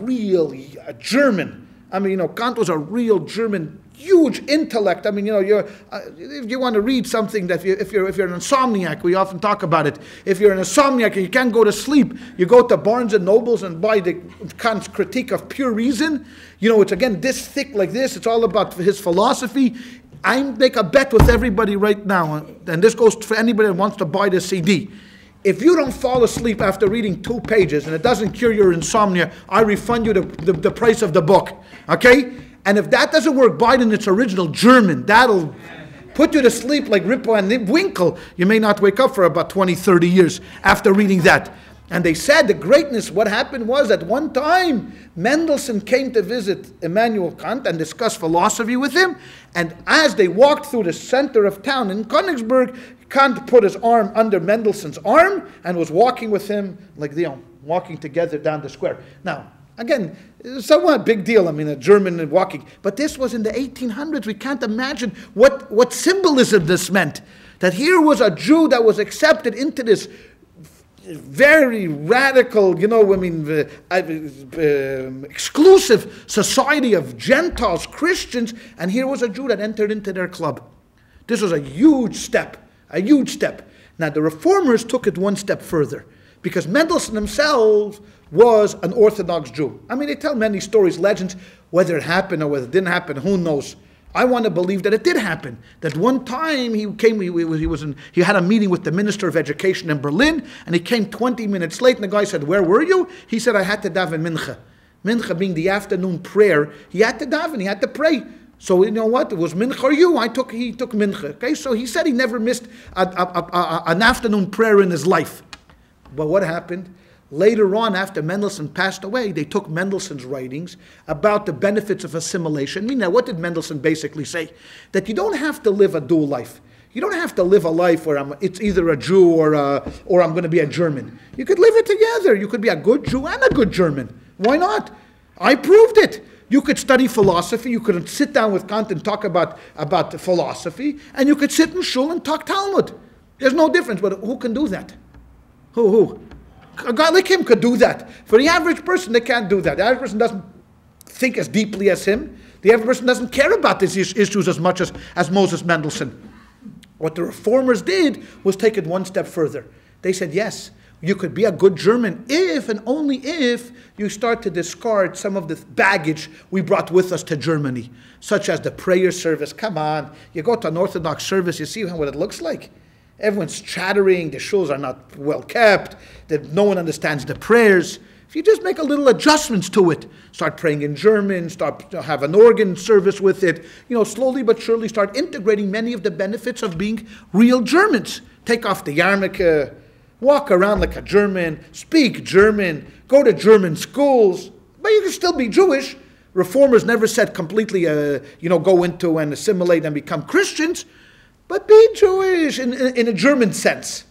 German. I mean, Kant was a real German, huge intellect. I mean, if you want to read something that if you're an insomniac, we often talk about it. If you're an insomniac and you can't go to sleep, you go to Barnes and Nobles and buy the Kant's Critique of Pure Reason. It's again this thick like this. It's all about his philosophy. I make a bet with everybody right now, and this goes for anybody that wants to buy the CD. If you don't fall asleep after reading 2 pages and it doesn't cure your insomnia, I refund you the price of the book. Okay? And if that doesn't work, buy it in its original German. That'll put you to sleep like Rippo and Winkle. You may not wake up for about 20, 30 years after reading that. And they said the greatness, what happened was at one time, Mendelssohn came to visit Immanuel Kant and discuss philosophy with him. And as they walked through the center of town in Königsberg, Kant put his arm under Mendelssohn's arm and was walking with him, walking together down the square. Now, again, somewhat big deal. I mean, a German walking. But this was in the 1800s. We can't imagine what symbolism this meant. That here was a Jew that was accepted into this very radical, exclusive society of Gentiles, Christians, and here was a Jew that entered into their club. This was a huge step. Now, the Reformers took it one step further, because Mendelssohn himself was an Orthodox Jew. I mean, they tell many stories, legends, whether it happened or whether it didn't happen, who knows. I want to believe that it did happen. That one time he had a meeting with the Minister of Education in Berlin, and he came 20 minutes late, and the guy said, "Where were you?" He said, "I had to daven mincha." Mincha being the afternoon prayer, he had to daven, he had to pray. So you know what? It was mincha or you. He took mincha. Okay, so he said he never missed an afternoon prayer in his life. But what happened? Later on, after Mendelssohn passed away, they took Mendelssohn's writings about the benefits of assimilation. I mean, now, what did Mendelssohn basically say? That you don't have to live a dual life. You don't have to live a life where it's either a Jew or I'm going to be a German. You could live it together. You could be a good Jew and a good German. Why not? I proved it. You could study philosophy. You could sit down with Kant and talk about philosophy. And you could sit in shul and talk Talmud. There's no difference. But who can do that? Who? A guy like him could do that. For the average person, they can't do that. The average person doesn't think as deeply as him. The average person doesn't care about these issues as much as Moses Mendelssohn. What the Reformers did was take it one step further. They said, yes, you could be a good German if and only if you start to discard some of the baggage we brought with us to Germany, such as the prayer service. Come on, you go to an Orthodox service, you see what it looks like. Everyone's chattering, the shuls are not well kept, that no one understands the prayers. If you just make a little adjustments to it, start praying in German, have an organ service with it, slowly but surely start integrating many of the benefits of being real Germans. Take off the yarmulke, walk around like a German, speak German, go to German schools, but you can still be Jewish. Reformers never said completely, go into and assimilate and become Christians, but be Jewish in a German sense.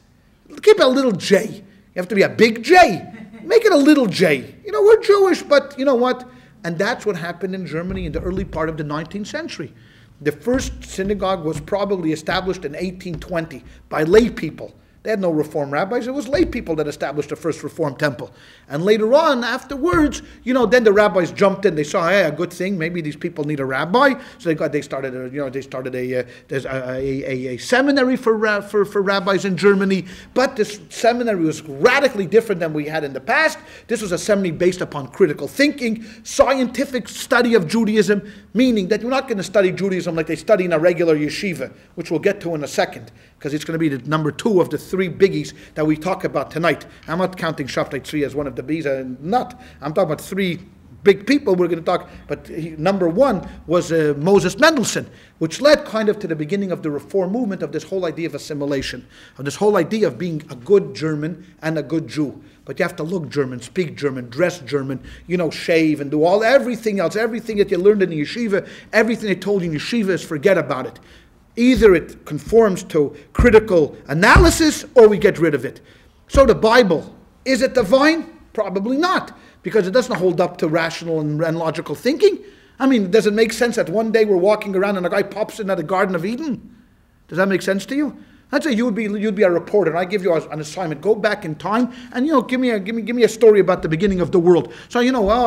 Keep a little J. You have to be a big J. Make it a little J. We're Jewish, but you know what? And that's what happened in Germany in the early part of the 19th century. The first synagogue was probably established in 1820 by lay people. They had no Reform rabbis. It was lay people that established the first Reform temple. And later on, afterwards, then the rabbis jumped in. They saw, hey, a good thing. Maybe these people need a rabbi. So they started a seminary for rabbis in Germany. But this seminary was radically different than we had in the past. This was a seminary based upon critical thinking, scientific study of Judaism, meaning that you're not going to study Judaism like they study in a regular yeshiva, which we'll get to in a second, because it's going to be the number 2 of the 3 biggies that we talk about tonight. I'm not counting Shabtai Tzvi as one of the bees, I'm talking about 3 big people we're going to talk, but number 1 was Moses Mendelssohn, which led kind of to the beginning of the Reform movement, of this whole idea of assimilation, of this whole idea of being a good German and a good Jew. But you have to look German, speak German, dress German, shave and do everything else, everything that you learned in the yeshiva, everything they told you in yeshiva is forget about it. Either it conforms to critical analysis or we get rid of it. So the Bible, is it divine? Probably not, because it doesn't hold up to rational and logical thinking. Does it make sense that one day we're walking around and a guy pops in at the Garden of Eden? Does that make sense to you? Let's say you'd be a reporter, and I give you an assignment. Go back in time, and give me a story about the beginning of the world. So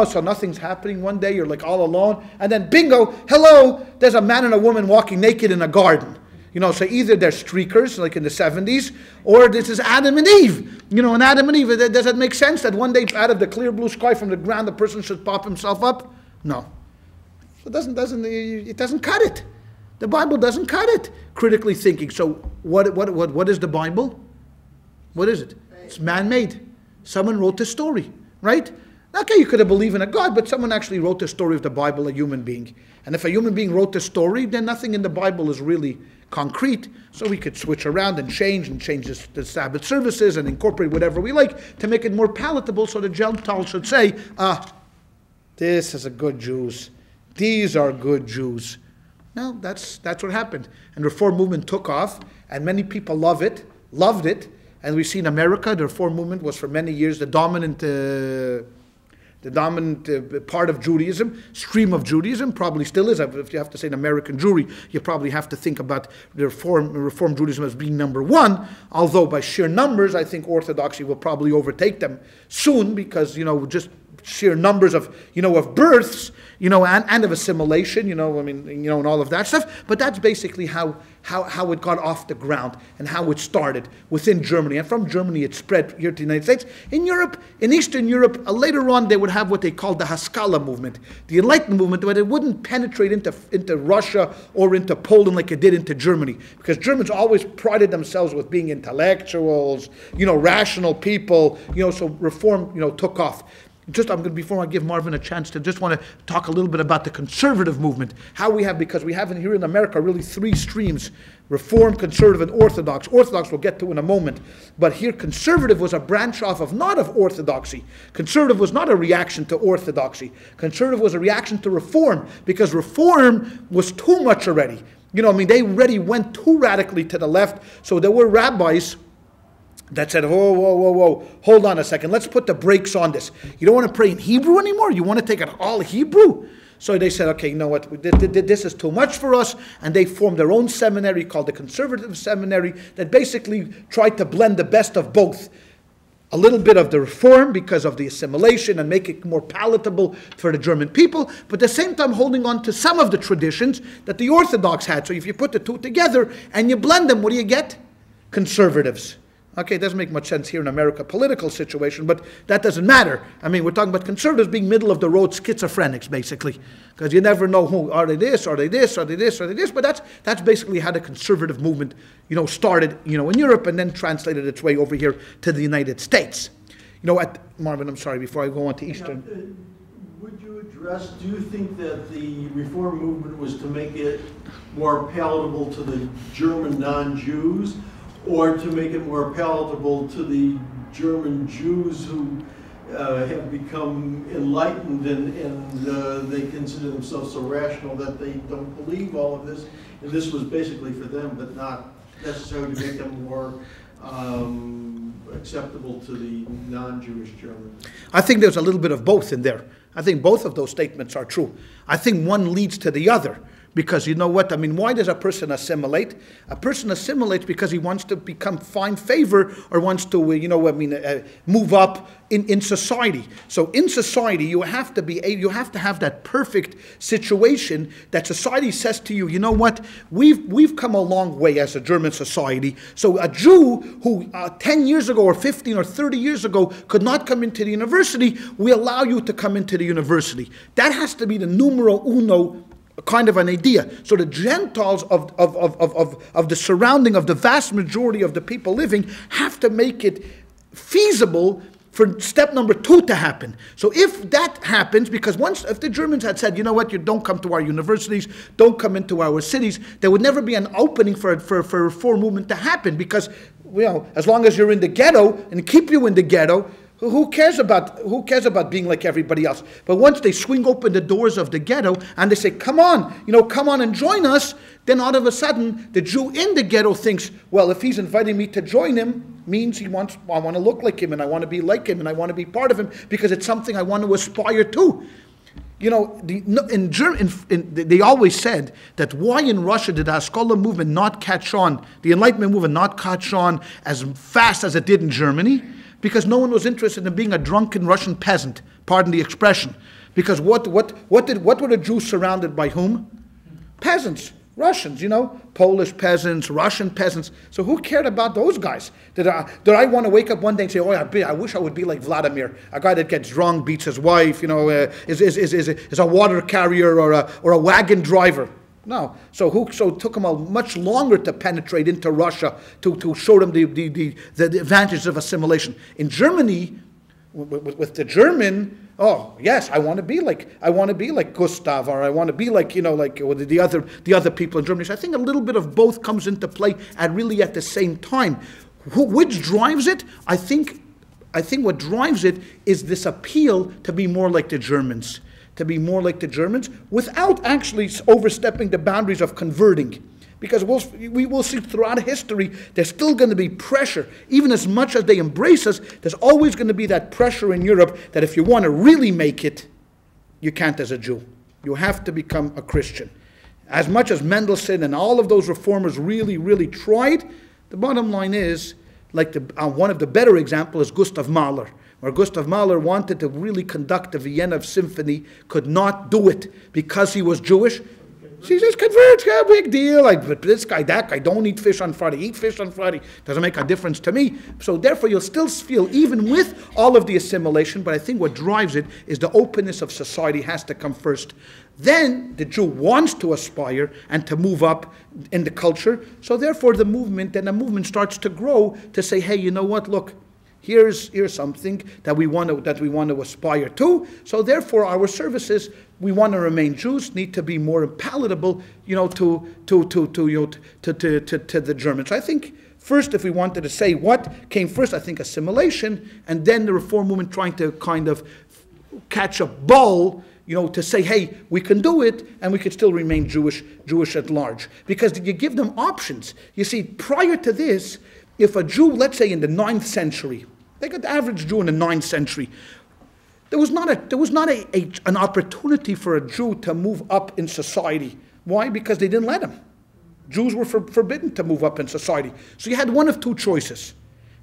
so nothing's happening. One day you're like all alone, and then bingo, hello, there's a man and a woman walking naked in a garden. So either they're streakers, like in the 70s, or this is Adam and Eve. And Adam and Eve, does that make sense that one day out of the clear blue sky from the ground the person should pop himself up? No. It doesn't cut it. The Bible doesn't cut it. Critically thinking. So what is the Bible? What is it? It's man-made. Someone wrote the story, right? Okay, you could have believed in a God, but someone actually wrote the story of the Bible, a human being. And if a human being wrote the story, then nothing in the Bible is really concrete. So we could switch around and change the Sabbath services and incorporate whatever we like to make it more palatable, so the Gentile should say, this is a good Jews. These are good Jews. No, that's what happened. And the Reform movement took off, and many people loved it. And we see in America, the Reform movement was for many years the dominant part of Judaism, stream of Judaism, probably still is. If you have to say an American Jewry, you probably have to think about the Reform Judaism as being number 1, although by sheer numbers, I think Orthodoxy will probably overtake them soon, because, just sheer numbers of births, and of assimilation, and all of that stuff. But that's basically how it got off the ground and how it started within Germany. And from Germany it spread here to the United States. In Europe, in Eastern Europe, later on they would have what they called the Haskalah movement, the Enlightenment movement, but it wouldn't penetrate into Russia or into Poland like it did into Germany. Because Germans always prided themselves with being intellectuals, rational people, so Reform, took off. Before I give Marvin a chance, just want to talk a little bit about the conservative movement. Because we have here in America really 3 streams: Reform, Conservative, and Orthodox. Orthodox we'll get to in a moment. But here Conservative was a branch off of not of Orthodoxy. Conservative was not a reaction to Orthodoxy. Conservative was a reaction to Reform, because Reform was too much already. They already went too radically to the left. So there were rabbis that said, whoa, hold on a second, let's put the brakes on this. You don't want to pray in Hebrew anymore? You want to take it all Hebrew? So they said, okay, you know what, this is too much for us, and they formed their own seminary called the Conservative Seminary that basically tried to blend the best of both. A little bit of the Reform because of the assimilation and make it more palatable for the German people, but at the same time holding on to some of the traditions that the Orthodox had. So if you put the 2 together and you blend them, what do you get? Conservatives. Okay, it doesn't make much sense here in America, political situation, but that doesn't matter. We're talking about conservatives being middle-of-the-road schizophrenics, basically, because you never know who, are they this, are they this, are they this, are they this, but that's basically how the conservative movement, started, in Europe and then translated its way over here to the United States. Marvin, I'm sorry, before I go on to Eastern. Would you address, do you think that the Reform movement was to make it more palatable to the German non-Jews? or to make it more palatable to the German Jews who have become enlightened and they consider themselves so rational that they don't believe all of this. And this was basically for them, but not necessarily to make them more acceptable to the non-Jewish Germans. I think there's a little bit of both in there. I think both of those statements are true. I think one leads to the other. Because you know what? I mean, why does a person assimilate? A person assimilates because he wants to find favor or wants to, move up in society. So in society, you have to have that perfect situation that society says to you, you know what? We've come a long way as a German society. So a Jew who 10 years ago or 15 or 30 years ago could not come into the university, we allow you to come into the university. That has to be the numero uno kind of an idea. So the Gentiles of the surrounding of the vast majority of the people living have to make it feasible for step number 2 to happen. So if that happens, because if the Germans had said, you know what, you don't come to our universities, don't come into our cities, there would never be an opening for reform movement to happen, because as long as you're in the ghetto and keep you in the ghetto, who cares about being like everybody else? But once they swing open the doors of the ghetto and they say, come on and join us, then all of a sudden the Jew in the ghetto thinks, well, if he's inviting me to join him, means I want to look like him and I want to be like him and I want to be part of him because it's something I want to aspire to. They always said that why in Russia did the Haskalah movement not catch on, the Enlightenment movement not catch on as fast as it did in Germany? Because no one was interested in being a drunken Russian peasant, pardon the expression. Because what were the Jews surrounded by whom? Peasants, Russians, Polish peasants, Russian peasants. So who cared about those guys? Did I want to wake up one day and say, oh, I wish I would be like Vladimir, a guy that gets drunk, beats his wife, is a water carrier or a wagon driver? No. So it took them much longer to penetrate into Russia to show them the advantages of assimilation. In Germany, with the German, oh yes, I want to be like Gustav, or I want to be like the other people in Germany. So I think a little bit of both comes into play at the same time. Which drives it? I think what drives it is this appeal to be more like the Germans. Without actually overstepping the boundaries of converting. Because we will see throughout history, there's still going to be pressure. Even as much as they embrace us, there's always going to be that pressure in Europe that if you want to really make it, you can't as a Jew. You have to become a Christian. As much as Mendelssohn and all of those reformers really, really tried, the bottom line is, one of the better examples is Gustav Mahler. Where Gustav Mahler wanted to really conduct the Vienna Symphony, could not do it because he was Jewish. She just converts, yeah, big deal. But this guy, that guy, don't eat fish on Friday. Eat fish on Friday. Doesn't make a difference to me. So therefore, you'll still feel, even with all of the assimilation, but I think what drives it is the openness of society has to come first. Then the Jew wants to aspire and to move up in the culture. So therefore, the movement starts to grow to say, hey, you know what? Look. Here's something that we want to aspire to. So therefore, our services, we want to remain Jews, need to be more palatable, to the Germans. So I think first, if we wanted to say what came first, I think assimilation, and then the reform movement trying to kind of catch a ball, to say, hey, we can do it, and we could still remain Jewish at large, because you give them options. You see, prior to this, if a Jew, let's say in the 9th century, like an average Jew in the 9th century, there was not an opportunity for a Jew to move up in society. Why? Because they didn't let him. Jews were forbidden to move up in society. So you had one of two choices.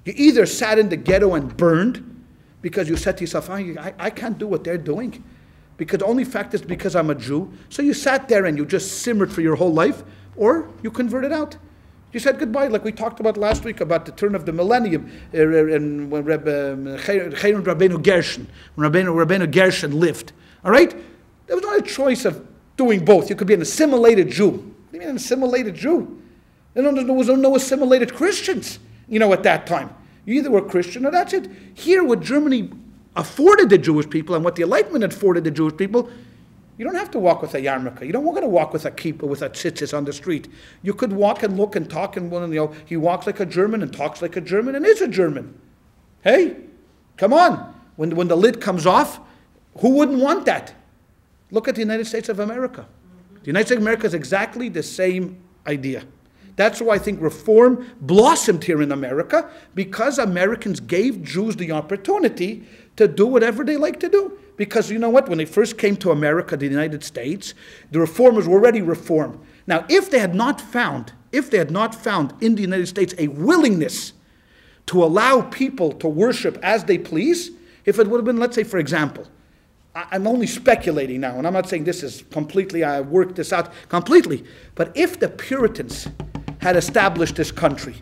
You either sat in the ghetto and burned, because you said to yourself, I can't do what they're doing. Because the only fact is because I'm a Jew. So you sat there and you just simmered for your whole life, or you converted out. You said goodbye, like we talked about last week about the turn of the millennium, and when Rabbeinu Gershon lived. All right? There was not a choice of doing both. You could be an assimilated Jew. What do you mean an assimilated Jew? There was no assimilated Christians, at that time. You either were Christian or that's it. Here, what Germany afforded the Jewish people and what the Enlightenment afforded the Jewish people, You don't have to walk with a yarmulke. You don't want to walk with a kippah, with a tzitzis on the street. You could walk and look and talk and, he walks like a German and talks like a German and is a German. Hey, come on. When the lid comes off, who wouldn't want that? Look at the United States of America. The United States of America is exactly the same idea. That's why I think reform blossomed here in America, because Americans gave Jews the opportunity to do whatever they like to do. Because you know what? When they first came to America, the United States, the reformers were already reformed. Now, if they had not found in the United States a willingness to allow people to worship as they please, if it would have been, let's say, for example, I'm only speculating now, and I'm not saying this is completely, I worked this out completely, but if the Puritans had established this country,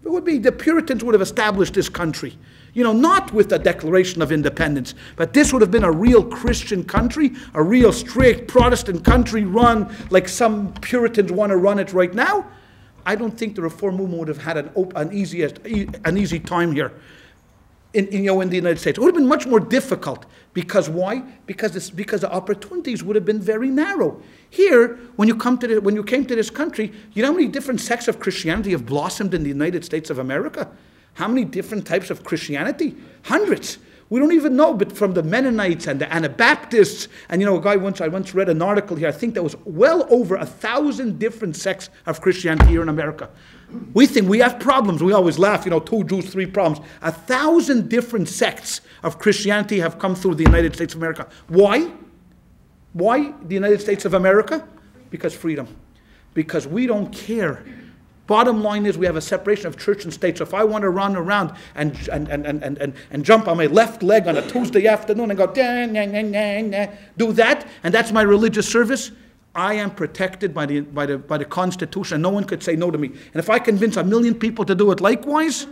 the Puritans would have established this country, not with the Declaration of Independence, but this would have been a real Christian country, a real strict Protestant country run like some Puritans want to run it right now. I don't think the Reform movement would have had an easy time here in the United States. It would have been much more difficult. Because why? Because the opportunities would have been very narrow. Here, when you came to this country, you know how many different sects of Christianity have blossomed in the United States of America? How many different types of Christianity? Hundreds. We don't even know, but from the Mennonites and the Anabaptists, and I once read an article here, I think there was well over 1,000 different sects of Christianity here in America. We think we have problems. We always laugh, 2 Jews, 3 problems. 1,000 different sects of Christianity have come through the United States of America. Why? Why the United States of America? Because freedom. Because we don't care. Bottom line is we have a separation of church and state. So if I want to run around and jump on my left leg on a Tuesday afternoon and go, do that, and that's my religious service, I am protected by the Constitution, and no one could say no to me. And if I convince 1 million people to do it likewise,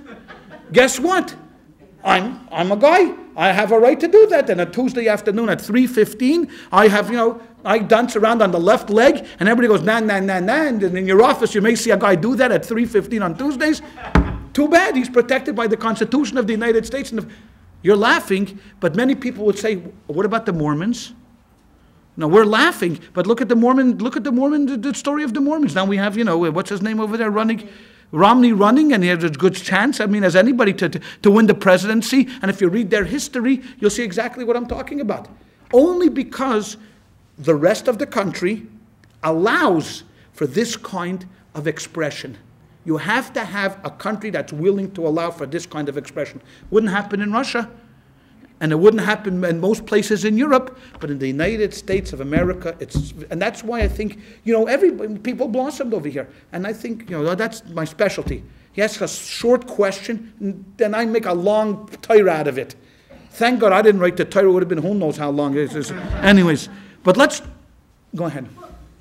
guess what? I'm a guy. I have a right to do that. And a Tuesday afternoon at 3:15, I dance around on the left leg, and everybody goes, nah. And in your office, you may see a guy do that at 3:15 on Tuesdays. Too bad. He's protected by the Constitution of the United States. And you're laughing, but many people would say, what about the Mormons? Now, we're laughing, but look at the story of the Mormons. Now we have, what's his name over there Romney running, and he has a good chance, as anybody, to win the presidency. And if you read their history, you'll see exactly what I'm talking about. Only because the rest of the country allows for this kind of expression. You have to have a country that's willing to allow for this kind of expression. Wouldn't happen in Russia. And it wouldn't happen in most places in Europe, but in the United States of America, and that's why I think, people blossomed over here. And I think, that's my specialty. He asks a short question, then I make a long Torah out of it. Thank God I didn't write the Torah. It would have been who knows how long it is. Anyways, but let's go ahead.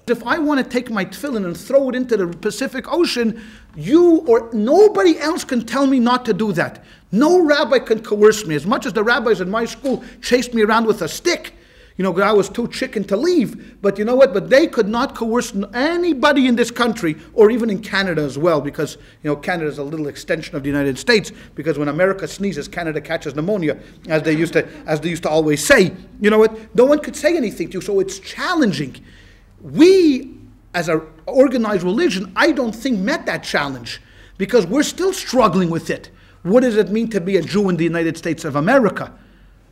If I want to take my tefillin and throw it into the Pacific Ocean, you or nobody else can tell me not to do that. No rabbi can coerce me. As much as the rabbis in my school chased me around with a stick, I was too chicken to leave. But you know what? But they could not coerce anybody in this country, or even in Canada as well, because Canada is a little extension of the United States. Because when America sneezes, Canada catches pneumonia, as they used to always say. You know what? No one could say anything to you, so it's challenging. We, as an organized religion, I don't think met that challenge, because we're still struggling with it. What does it mean to be a Jew in the United States of America?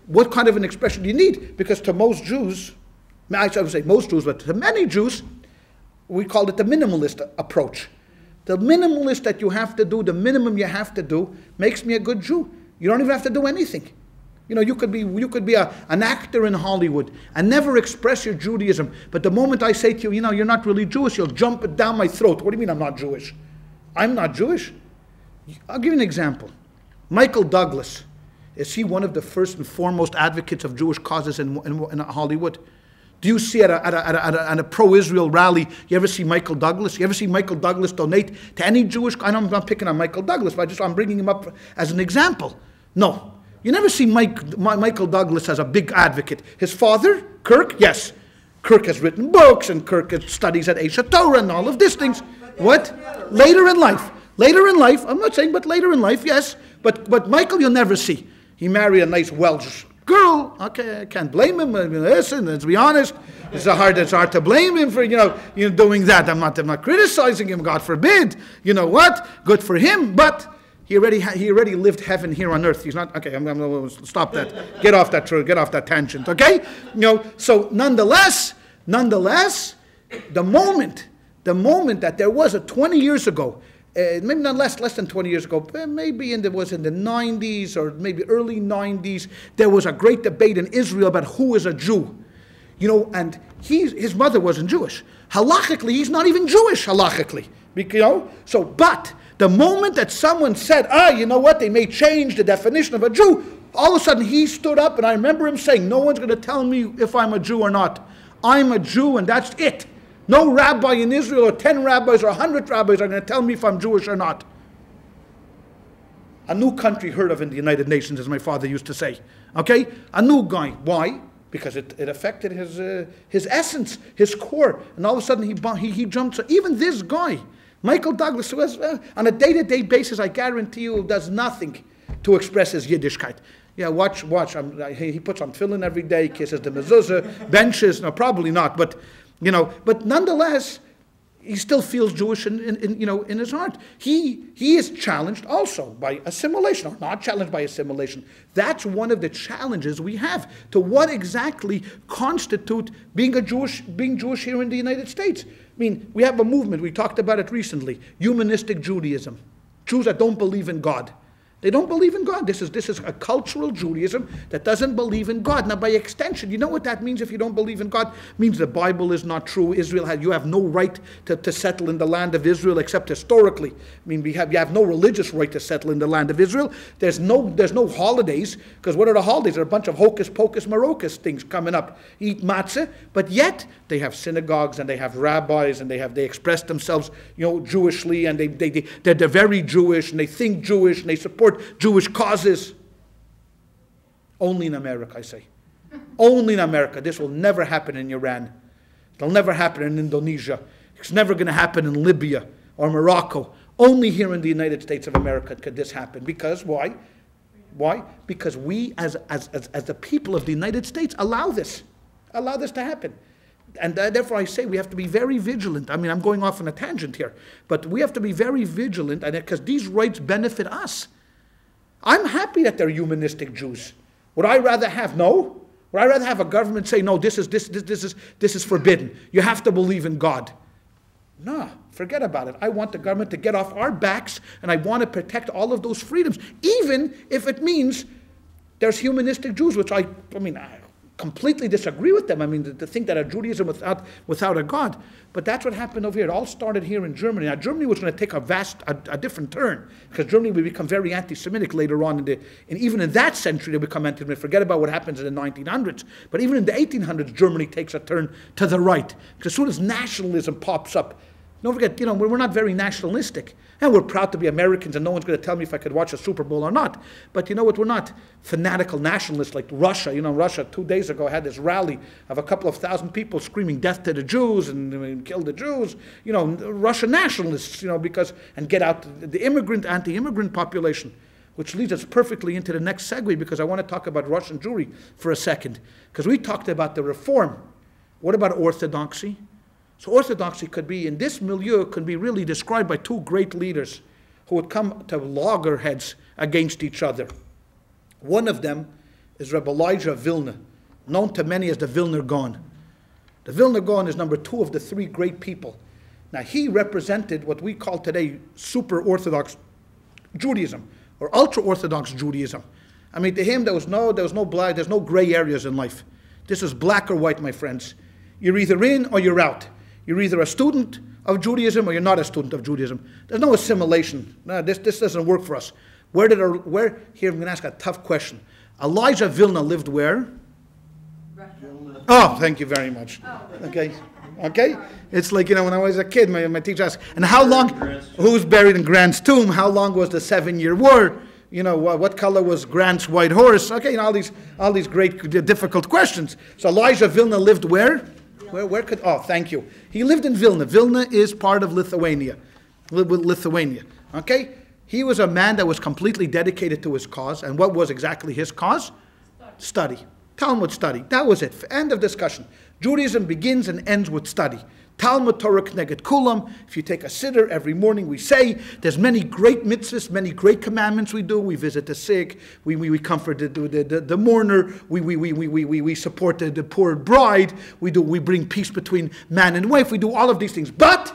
What kind of an expression do you need? Because to most Jews, I would say most Jews, but to many Jews, we call it the minimalist approach. The minimalist that you have to do, the minimum you have to do, makes me a good Jew. You don't even have to do anything. You could be an actor in Hollywood and never express your Judaism. But the moment I say to you, you're not really Jewish, you'll jump it down my throat. What do you mean I'm not Jewish? I'm not Jewish. I'll give you an example. Michael Douglas, is he one of the first and foremost advocates of Jewish causes in Hollywood? Do you see at a pro-Israel rally, you ever see Michael Douglas? You ever see Michael Douglas donate to any Jewish? I know I'm not picking on Michael Douglas, but I'm bringing him up as an example. No. You never see Michael Douglas as a big advocate. His father, Kirk, yes. Kirk has written books, and Kirk studies at Esha Torah and all of these things. What? Later in life. Later in life, I'm not saying, but later in life, yes. But Michael you'll never see. He married a nice Welsh girl. Okay, I can't blame him. I mean, listen, let's be honest. It's hard to blame him for doing that. I'm not criticizing him. God forbid. You know what? Good for him. But he already lived heaven here on earth. He's not okay. I'm going to stop that. Get off that tangent. Okay. So nonetheless, the moment that there was 20 years ago. Maybe not less than 20 years ago, maybe in the 90s or maybe early 90s, there was a great debate in Israel about who is a Jew. And his mother wasn't Jewish. Halachically, he's not even Jewish, halachically. But the moment that someone said, you know what, they may change the definition of a Jew, all of a sudden he stood up, and I remember him saying, no one's going to tell me if I'm a Jew or not. I'm a Jew, and that's it. No rabbi in Israel or 10 rabbis or 100 rabbis are going to tell me if I'm Jewish or not. A new country heard of in the United Nations, as my father used to say. Okay? A new guy. Why? Because it affected his essence, his core. And all of a sudden he jumped. So even this guy, Michael Douglas, who has, on a day-to-day basis, I guarantee you, does nothing to express his Yiddishkeit. Yeah, watch. He puts on tefillin every day, kisses the mezuzah, benches. No, probably not. But nonetheless, he still feels Jewish in his heart. He is challenged also by assimilation, or not challenged by assimilation. That's one of the challenges we have to what exactly constitute being Jewish here in the United States. I mean, we have a movement, we talked about it recently, humanistic Judaism. Jews that don't believe in God. They don't believe in God. This is a cultural Judaism that doesn't believe in God. Now, by extension, you know what that means if you don't believe in God? It means the Bible is not true. You have no right to settle in the land of Israel except historically. I mean, you have no religious right to settle in the land of Israel. There's no holidays, because what are the holidays? There are a bunch of hocus pocus marocus things coming up. Eat matzah, but yet they have synagogues and they have rabbis and they express themselves, Jewishly, and they're very Jewish and they think Jewish and they support Jewish causes. Only in America, I say. Only in America. This will never happen in Iran. It'll never happen in Indonesia. It's never going to happen in Libya or Morocco. Only here in the United States of America could this happen. Because why? Why? Because we as the people of the United States allow this to happen. And therefore I say we have to be very vigilant. I mean, I'm going off on a tangent here. But we have to be very vigilant because these rights benefit us. I'm happy that they're humanistic Jews. Would I rather have no? Would I rather have a government say, no, this is forbidden. You have to believe in God. No, forget about it. I want the government to get off our backs, and I want to protect all of those freedoms, even if it means there's humanistic Jews, which I completely disagree with them. I mean, to think that a Judaism without a God. But that's what happened over here. It all started here in Germany. Now, Germany was going to take a different turn, because Germany would become very anti-Semitic later on. And even in that century, they become anti-Semitic. Forget about what happens in the 1900s. But even in the 1800s, Germany takes a turn to the right. Because as soon as nationalism pops up, don't forget, we're not very nationalistic. And we're proud to be Americans, and no one's going to tell me if I could watch a Super Bowl or not. But you know what? We're not fanatical nationalists like Russia. Russia 2 days ago had this rally of a couple of thousand people screaming death to the Jews and kill the Jews. Russian nationalists, and get out the anti-immigrant population. Which leads us perfectly into the next segue, because I want to talk about Russian Jewry for a second. Because we talked about the reform. What about orthodoxy? So orthodoxy could be, in this milieu, could be really described by two great leaders who would come to loggerheads against each other. One of them is Rabbi Elijah Vilna, known to many as the Vilna Gaon. The Vilna Gaon is number 2 of the 3 great people. Now, he represented what we call today super Orthodox Judaism, or ultra-Orthodox Judaism. I mean, to him, there was no black, there's no gray areas in life. This is black or white, my friends. You're either in or you're out. You're either a student of Judaism or you're not a student of Judaism. There's no assimilation. No, this doesn't work for us. Here, I'm going to ask a tough question. Elijah Vilna lived where? Russia. Oh, thank you very much. Oh. Okay? It's like, when I was a kid, my teacher asked, and how long, who's buried in Grant's tomb? How long was the 7-year war? What color was Grant's white horse? Okay, all these great, difficult questions. So Elijah Vilna lived where? Thank you. He lived in Vilna. Vilna is part of Lithuania. Okay? He was a man that was completely dedicated to his cause. And what was exactly his cause? study. Talmud study. That was it. End of discussion. Judaism begins and ends with study. Talmud Torah K'neged Kulam. If you take a siddur every morning, we say there's many great mitzvahs, many great commandments we do. We visit the sick, we comfort the mourner, we support the poor bride, we bring peace between man and wife. We do all of these things. But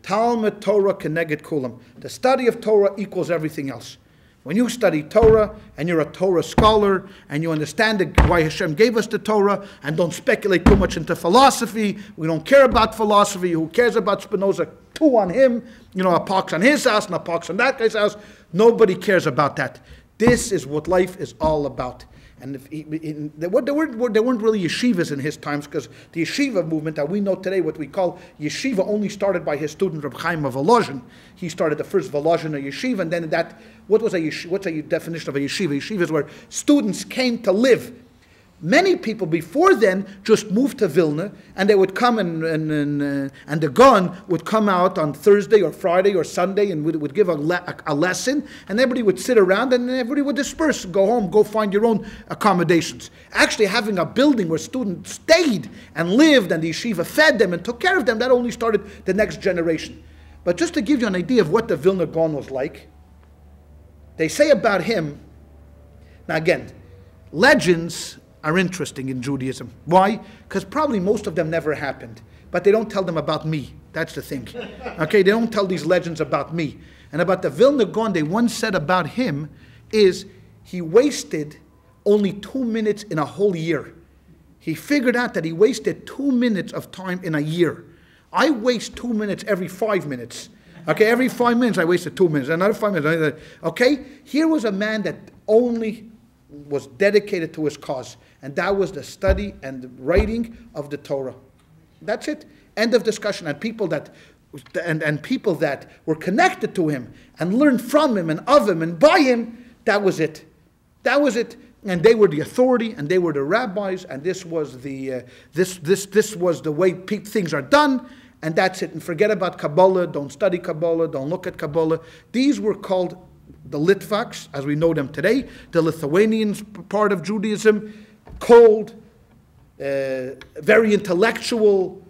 Talmud Torah K'neged Kulam. The study of Torah equals everything else. When you study Torah and you're a Torah scholar and you understand why Hashem gave us the Torah and don't speculate too much into philosophy, we don't care about philosophy, who cares about Spinoza? Two on him, a pox on his house and a pox on that guy's house. Nobody cares about that. This is what life is all about. And there weren't really yeshivas in his times, because the yeshiva movement that we know today, what we call yeshiva, only started by his student Reb Chaim of Volozhin. He started the first Volozhin yeshiva, and then what's a definition of a yeshiva? Yeshiva is where students came to live. Many people before then just moved to Vilna, and they would come and the Gaon would come out on Thursday or Friday or Sunday and would give a lesson, and everybody would sit around and everybody would disperse, go home, go find your own accommodations. Actually having a building where students stayed and lived and the yeshiva fed them and took care of them, that only started the next generation. But just to give you an idea of what the Vilna Gaon was like, they say about him, now again, legends are interesting in Judaism. Why? Because probably most of them never happened. But they don't tell them about me. That's the thing. Okay, they don't tell these legends about me. And about the Vilna Gaon, they once said about him is he wasted only 2 minutes in a whole year. He figured out that he wasted 2 minutes of time in a year. I waste 2 minutes every 5 minutes. Okay, every 5 minutes I wasted 2 minutes. Another 5 minutes. Okay, here was a man that only was dedicated to his cause, and that was the study and the writing of the Torah. That's it. End of discussion. And people that were connected to him and learned from him and of him and by him, that was it. That was it. And they were the authority, and they were the rabbis, and this was the way things are done, and that's it. And forget about Kabbalah. Don't study Kabbalah. Don't look at Kabbalah. These were called the Litvaks, as we know them today, the Lithuanians part of Judaism, cold, very intellectual.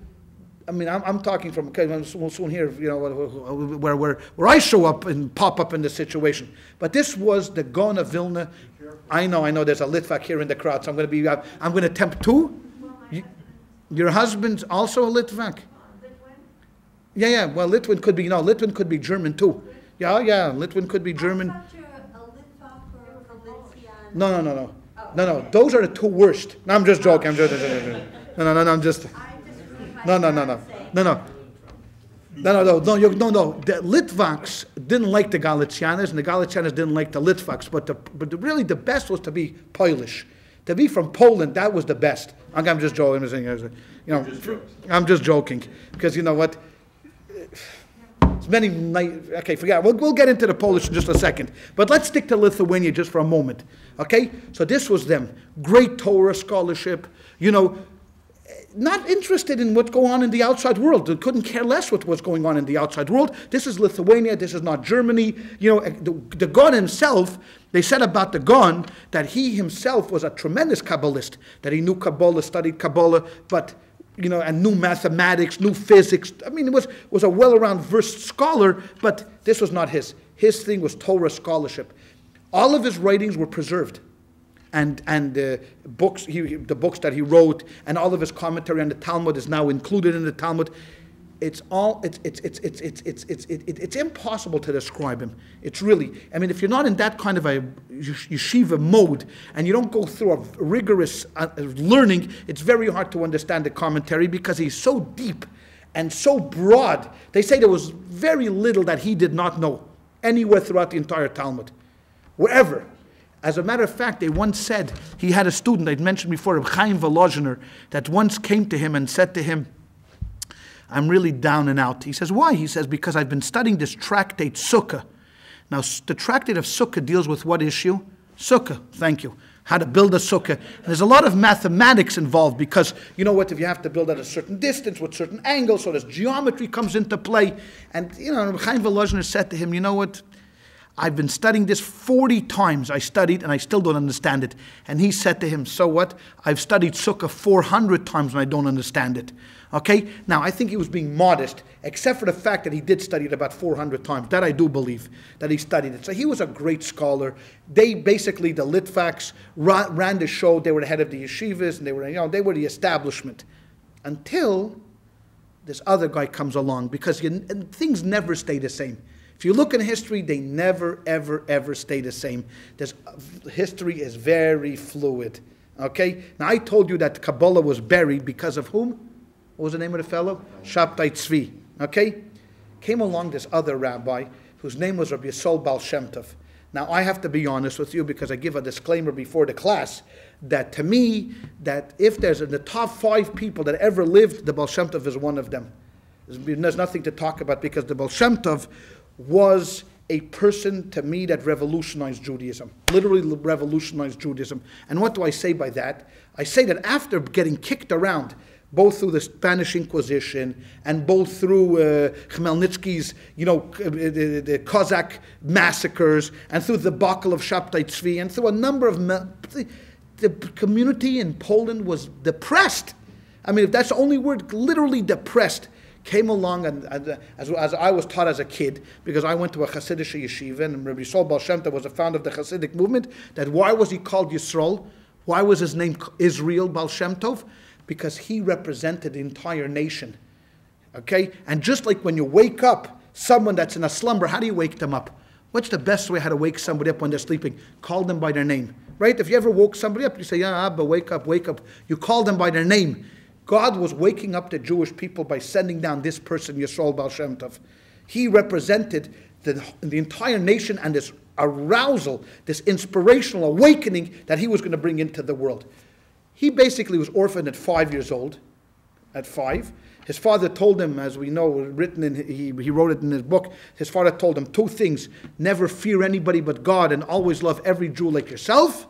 I mean, I'm talking from, okay, we'll soon hear, where I show up and pop up in this situation. But this was the Gaon of Vilna. I know. There's a Litvak here in the crowd, so I'm going to tempt two. Your husband's also a Litvak. Yeah. Well, Lithuan could be German too. Yeah, Lithuan could be German. I thought you're a Litvak or a Lithuanian. No. Those are the two worst. No, I'm just joking. No. The Litvaks didn't like the Galicianas, and the Galicianas didn't like the Litvaks. But really, the best was to be Polish. To be from Poland, that was the best. I'm just joking. I'm just joking, because you know what. Forget it. We'll get into the Polish in just a second. But let's stick to Lithuania just for a moment. Okay? So this was them. Great Torah scholarship. Not interested in what's going on in the outside world. They couldn't care less what was going on in the outside world. This is Lithuania. This is not Germany. The Gaon himself, they said about the Gaon that he himself was a tremendous Kabbalist. That he knew Kabbalah, studied Kabbalah, but and knew mathematics, knew physics. I mean, it was a well-around versed scholar, but this was not his. His thing was Torah scholarship. All of his writings were preserved, and the books that he wrote, and all of his commentary on the Talmud is now included in the Talmud. It's impossible to describe him. It's really, if you're not in that kind of a yeshiva mode and you don't go through a rigorous learning, it's very hard to understand the commentary, because he's so deep and so broad. They say there was very little that he did not know anywhere throughout the entire Talmud, wherever. As a matter of fact, they once said he had a student I'd mentioned before, Chaim Volozhiner, that once came to him and said to him, I'm really down and out. He says, why? He says, because I've been studying this tractate, Sukkah. Now, the tractate of Sukkah deals with what issue? Sukkah, thank you. How to build a Sukkah. And there's a lot of mathematics involved, because, if you have to build at a certain distance, with certain angles, so this geometry comes into play. And, Chaim Volozhiner said to him, you know what? I've been studying this 40 times. I studied and I still don't understand it. And he said to him, so what? I've studied Sukkah 400 times and I don't understand it. Okay? Now, I think he was being modest, except for the fact that he did study it about 400 times. That I do believe, that he studied it. So he was a great scholar. They basically, the Litvaks, ran the show. They were the head of the yeshivas, and they were the establishment. Until this other guy comes along, because things never stay the same. If you look in history, they never, ever, ever stay the same. History is very fluid. Okay? Now, I told you that Kabbalah was buried because of whom? What was the name of the fellow? Shabtai Tzvi. Okay? Came along this other rabbi, whose name was Rabbi Yisrael Baal Shem Tov. Now, I have to be honest with you, because I give a disclaimer before the class, that to me, that if there's in the top 5 people that ever lived, the Baal Shem Tov is one of them. There's nothing to talk about, because the Baal Shem Tov was a person, to me, that revolutionized Judaism. Literally revolutionized Judaism. And what do I say by that? I say that after getting kicked around, both through the Spanish Inquisition and both through Khmelnytsky's, the Cossack massacres, and through the debacle of Shabtai Tzvi, and through a number of... the community in Poland was depressed. I mean, if that's the only word, literally depressed. Came along, and as I was taught as a kid, because I went to a Hasidic yeshiva, and Rabbi Yisrael Baal Shem Tov was a founder of the Hasidic movement, that why was he called Yisrael? Why was his name Israel Baal Shem Tov? Because he represented the entire nation. Okay? And just like when you wake up someone that's in a slumber, how do you wake them up? What's the best way how to wake somebody up when they're sleeping? Call them by their name. Right? If you ever woke somebody up, you say, yeah, Abba, wake up, wake up. You call them by their name. God was waking up the Jewish people by sending down this person, Yisrael Baal Shem Tov. He represented the entire nation and this arousal, this inspirational awakening that he was going to bring into the world. He basically was orphaned at 5 years old. At 5. His father told him, as we know, he wrote it in his book, his father told him 2 things. Never fear anybody but God, and always love every Jew like yourself.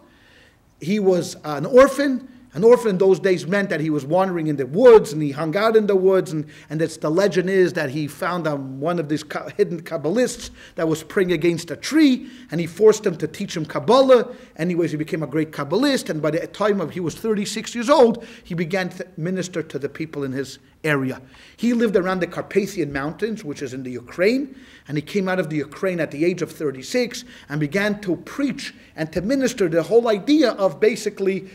He was an orphan. An orphan in those days meant that he was wandering in the woods, and he hung out in the woods, and that's the legend is that he found one of these hidden Kabbalists that was praying against a tree, and he forced him to teach him Kabbalah. Anyways, he became a great Kabbalist, and by the time he was 36 years old, he began to minister to the people in his area. He lived around the Carpathian Mountains, which is in the Ukraine, and he came out of the Ukraine at the age of 36 and began to preach and to minister the whole idea of basically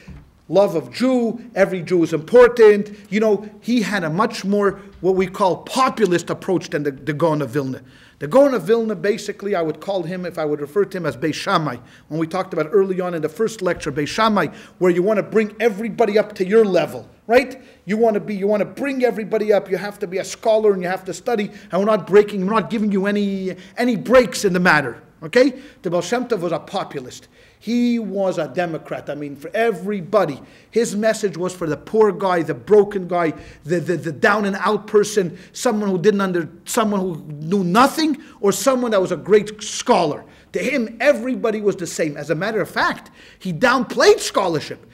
love of Jew, every Jew is important. He had a much more, what we call, populist approach than the Gaon of Vilna. The Gaon of Vilna, basically, I would call him, if I would refer to him as Beis Shammai. When we talked about early on in the first lecture, Beis Shammai, where you want to bring everybody up to your level, right? You want to bring everybody up. You have to be a scholar and you have to study, and we're not giving you any breaks in the matter. Okay? The Baal Shem Tov was a populist. He was a Democrat. I mean, for everybody. His message was for the poor guy, the broken guy, the down and out person, someone who knew nothing, or someone that was a great scholar. To him, everybody was the same. As a matter of fact, he downplayed scholarship.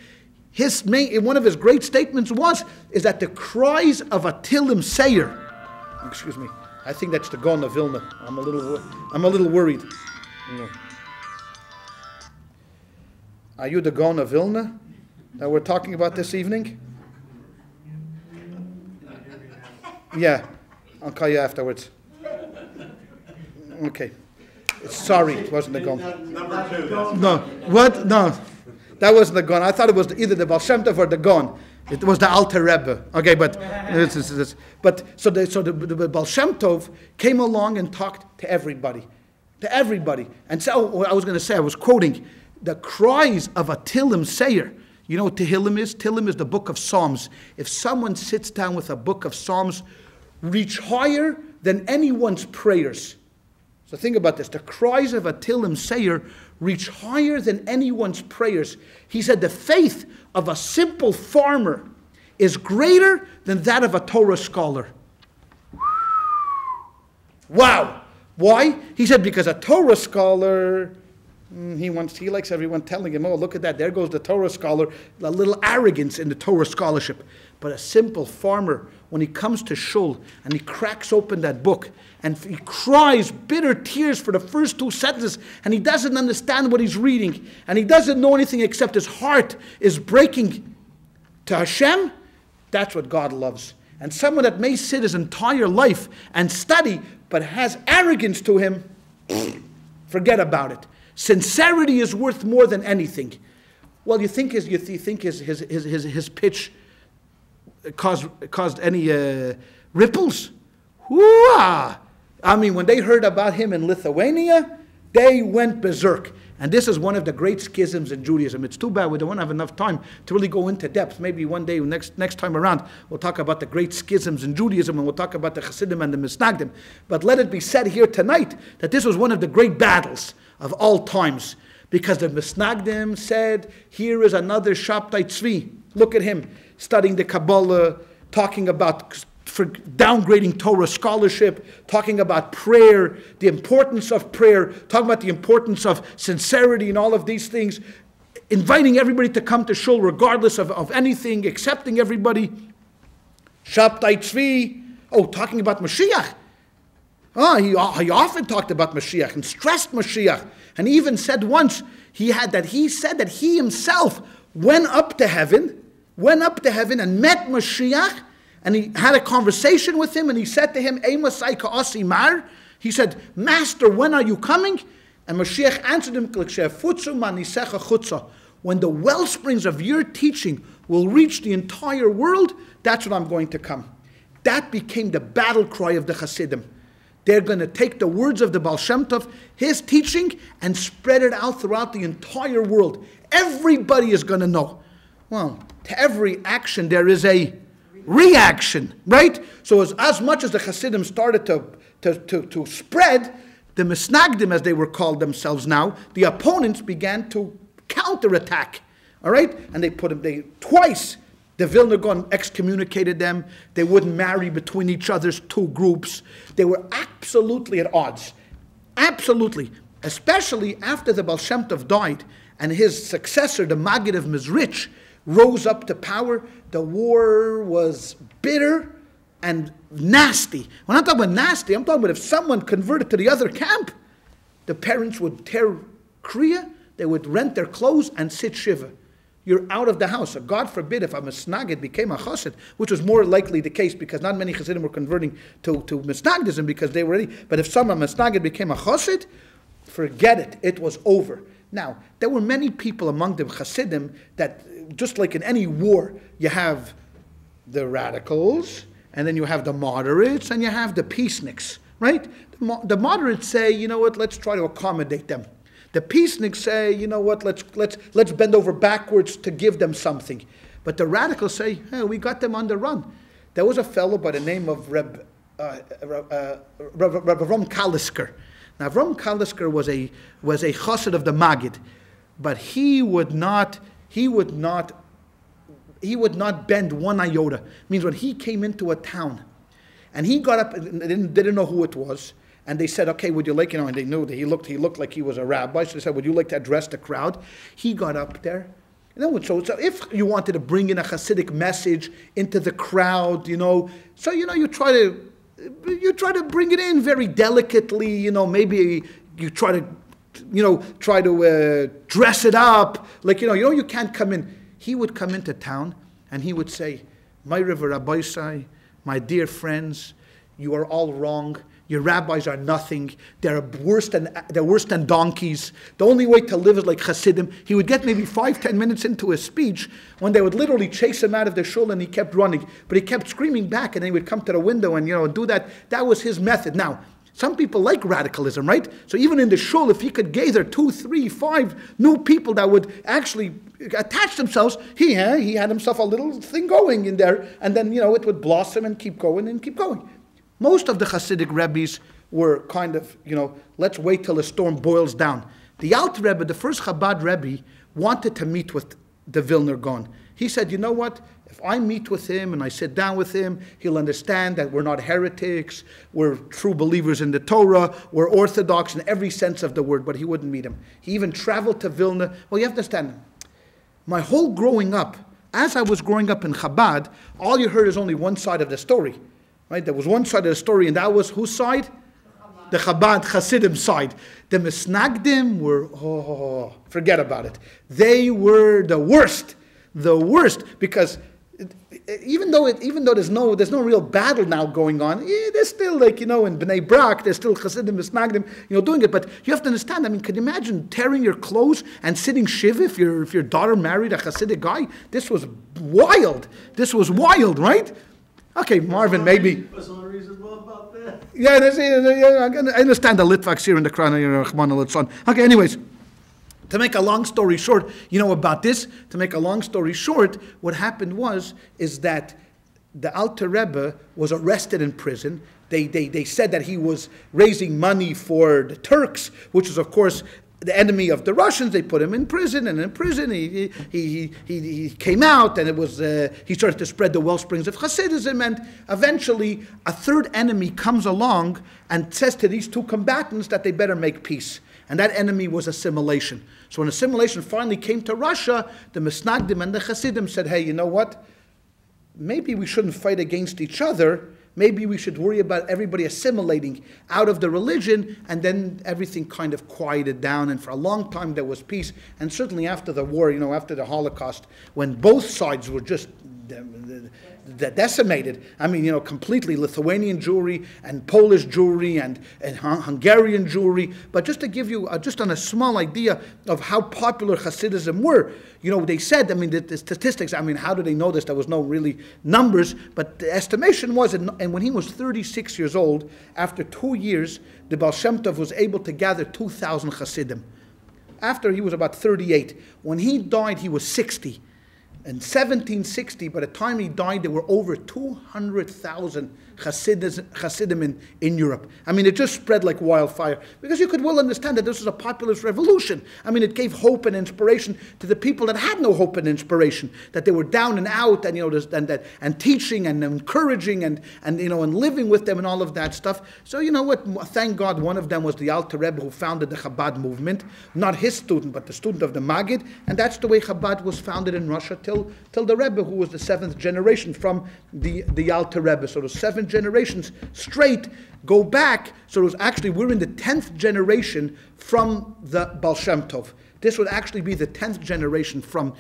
One of his great statements is that the cries of a Tillim Sayer, excuse me, I think that's the Gaon of Vilna. I'm a little worried. Are you the Gaon of Vilna that we're talking about this evening? Yeah, I'll call you afterwards. Okay. Sorry, it wasn't the Gaon. Number 2. No, what? No, that wasn't the Gaon. I thought it was either the Baal Shem Tov or the Gaon. It was the Alter Rebbe. Okay, but the Baal Shem Tov came along and talked to everybody. To everybody. And so I was quoting the cries of a Tillim Sayer. You know what Tehillim is? Tehillim is the book of Psalms. If someone sits down with a book of Psalms, reach higher than anyone's prayers. So think about this. The cries of a Tillim Sayer reach higher than anyone's prayers. He said the faith of a simple farmer is greater than that of a Torah scholar. Wow. Why? He said because a Torah scholar He likes everyone telling him, oh, look at that, there goes the Torah scholar, a little arrogance in the Torah scholarship. But a simple farmer, when he comes to shul and he cracks open that book and he cries bitter tears for the first 2 sentences and he doesn't understand what he's reading and he doesn't know anything except his heart is breaking to Hashem, that's what God loves. And someone that may sit his entire life and study but has arrogance to him, forget about it. Sincerity is worth more than anything. Well, you think his pitch caused any ripples? Hoo-ah! I mean, when they heard about him in Lithuania, they went berserk. And this is one of the great schisms in Judaism. It's too bad we don't have enough time to really go into depth. Maybe one day, next time around, we'll talk about the great schisms in Judaism and we'll talk about the Hasidim and the Misnagdim. But let it be said here tonight that this was one of the great battles of all times. Because the Misnagdim said, here is another Shabtai Tzvi. Look at him, studying the Kabbalah, talking about for downgrading Torah scholarship, talking about prayer, the importance of prayer, talking about the importance of sincerity and all of these things, inviting everybody to come to shul regardless of anything, accepting everybody. Shabtai Tzvi, talking about Mashiach. He often talked about Mashiach and stressed Mashiach. And he even said once, he said that he himself went up to heaven and met Mashiach, and he had a conversation with him, and he said to him, Eimasai ka'asi mar. He said, Master, when are you coming? And Mashiach answered him, when the well springs of your teaching will reach the entire world, that's when I'm going to come. That became the battle cry of the Hasidim. They're going to take the words of the Baal Shem Tov, his teaching, and spread it out throughout the entire world. Everybody is going to know. Well, to every action there is a reaction, right? So as much as the Hasidim started to spread, the Misnagdim, as they were called themselves now, the opponents began to counterattack. All right? And twice the Vilna Gaon excommunicated them. They wouldn't marry between each other's 2 groups. They were absolutely at odds. Absolutely. Especially after the Baal Shem Tov died and his successor, the Maggid of Mizrich, rose up to power. The war was bitter and nasty. When I'm talking about nasty, I'm talking about if someone converted to the other camp, the parents would tear kriya, they would rent their clothes and sit shiva. You're out of the house. So God forbid if a Misnagid became a Chassid, which was more likely the case because not many Chassidim were converting to Misnagdism because they were ready. But if some Misnagid became a Chassid, forget it. It was over. Now, there were many people among the Chassidim that, just like in any war, you have the radicals, and then you have the moderates, and you have the peaceniks, right? The moderates say, you know what, let's try to accommodate them. The peaceniks say, you know what, let's bend over backwards to give them something. But the radicals say, hey, we got them on the run. There was a fellow by the name of Rabbi Kalisker. Now, Avram Kalisker was a chassid of the Maggid, but he would not bend one iota. Means when he came into a town, and he got up, and they didn't know who it was, and they said, "Okay, would you like?" And they knew that he looked like he was a rabbi. So they said, "Would you like to address the crowd?" He got up there. So if you wanted to bring in a Hasidic message into the crowd, you try to bring it in very delicately, maybe you try to dress it up, like, you can't come in. He would come into town and he would say, "My River Rabbi, my dear friends, you are all wrong. Your rabbis are nothing. They're worse than donkeys. The only way to live is like Hasidim." He would get maybe 5-10 minutes into his speech when they would literally chase him out of the shul and he kept running. But he kept screaming back and then he would come to the window and do that. That was his method. Now, some people like radicalism, right? So even in the shul, if he could gather 2, 3, 5 new people that would actually attach themselves, he had himself a little thing going in there. And then, it would blossom and keep going and keep going. Most of the Hasidic Rebbes were kind of, let's wait till the storm boils down. The Alter Rebbe, the first Chabad Rebbe, wanted to meet with the Vilna Gaon. He said, you know what? If I meet with him and I sit down with him, he'll understand that we're not heretics, we're true believers in the Torah, we're orthodox in every sense of the word, but he wouldn't meet him. He even traveled to Vilna. Well, you have to understand, my whole growing up, as I was growing up in Chabad, all you heard is only one side of the story. Right? There was one side of the story, and that was whose side? The Chabad Hasidim side. The Misnagdim were, forget about it. They were the worst, because even though there's no real battle now going on, there's still in Bnei Brak, there's still Hasidim, Misnagdim, doing it. But you have to understand. I mean, can you imagine tearing your clothes and sitting shiva if your daughter married a Hasidic guy? This was wild. Right? Okay, Marvin, maybe. What's the reason about that? Yeah, I understand the Litvaks here in the Krana, Rahman al-Litzon. Okay, anyways, to make a long story short, about this, what happened is that the Alter Rebbe was arrested in prison. They said that he was raising money for the Turks, which is, of course, the enemy of the Russians. They put him in prison, and in prison he came out, and it was he started to spread the wellsprings of Hasidism, and eventually a third enemy comes along and says to these two combatants that they better make peace. And that enemy was assimilation. So when assimilation finally came to Russia, the Misnagdim and the Hasidim said, hey, you know what? Maybe we shouldn't fight against each other. Maybe we should worry about everybody assimilating out of the religion, and then everything kind of quieted down, and for a long time there was peace. And certainly after the war, after the Holocaust, when both sides were just decimated. I mean, completely Lithuanian Jewry and Polish Jewry and Hungarian Jewry. But just to give you just on a small idea of how popular Hasidism were, they said, I mean, the statistics, I mean, how do they know this? There was no really numbers, but the estimation was, and when he was 36 years old, after 2 years, the Baal Shem Tov was able to gather 2,000 Hasidim. After he was about 38. When he died, he was 60. In 1760, by the time he died, there were over 200,000 Hasidim in Europe. I mean, it just spread like wildfire. Because you could well understand that this was a populist revolution. I mean, it gave hope and inspiration to the people that had no hope and inspiration, that they were down and out, and and teaching and encouraging and living with them and all of that stuff. So you know what? Thank God, one of them was the Alter Rebbe who founded the Chabad movement, not his student, but the student of the Maggid, and that's the way Chabad was founded in Russia till the Rebbe, who was the 7th generation from the Alter Rebbe. So the 7 generations straight go back. So it was actually, we're in the 10th generation from the Baal Shem Tov. This would actually be the 10th generation from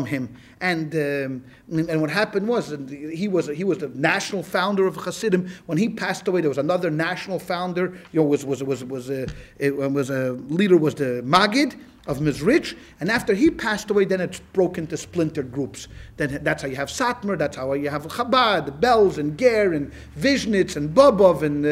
him. And what happened was, he was the national founder of Hasidim. When he passed away, there was another national founder. Was a leader, was the Maggid of Mizrich, and after he passed away, then it broke into splintered groups. Then that's how you have Satmar, that's how you have Chabad, Belz and Ger and Vishnitz and Bobov and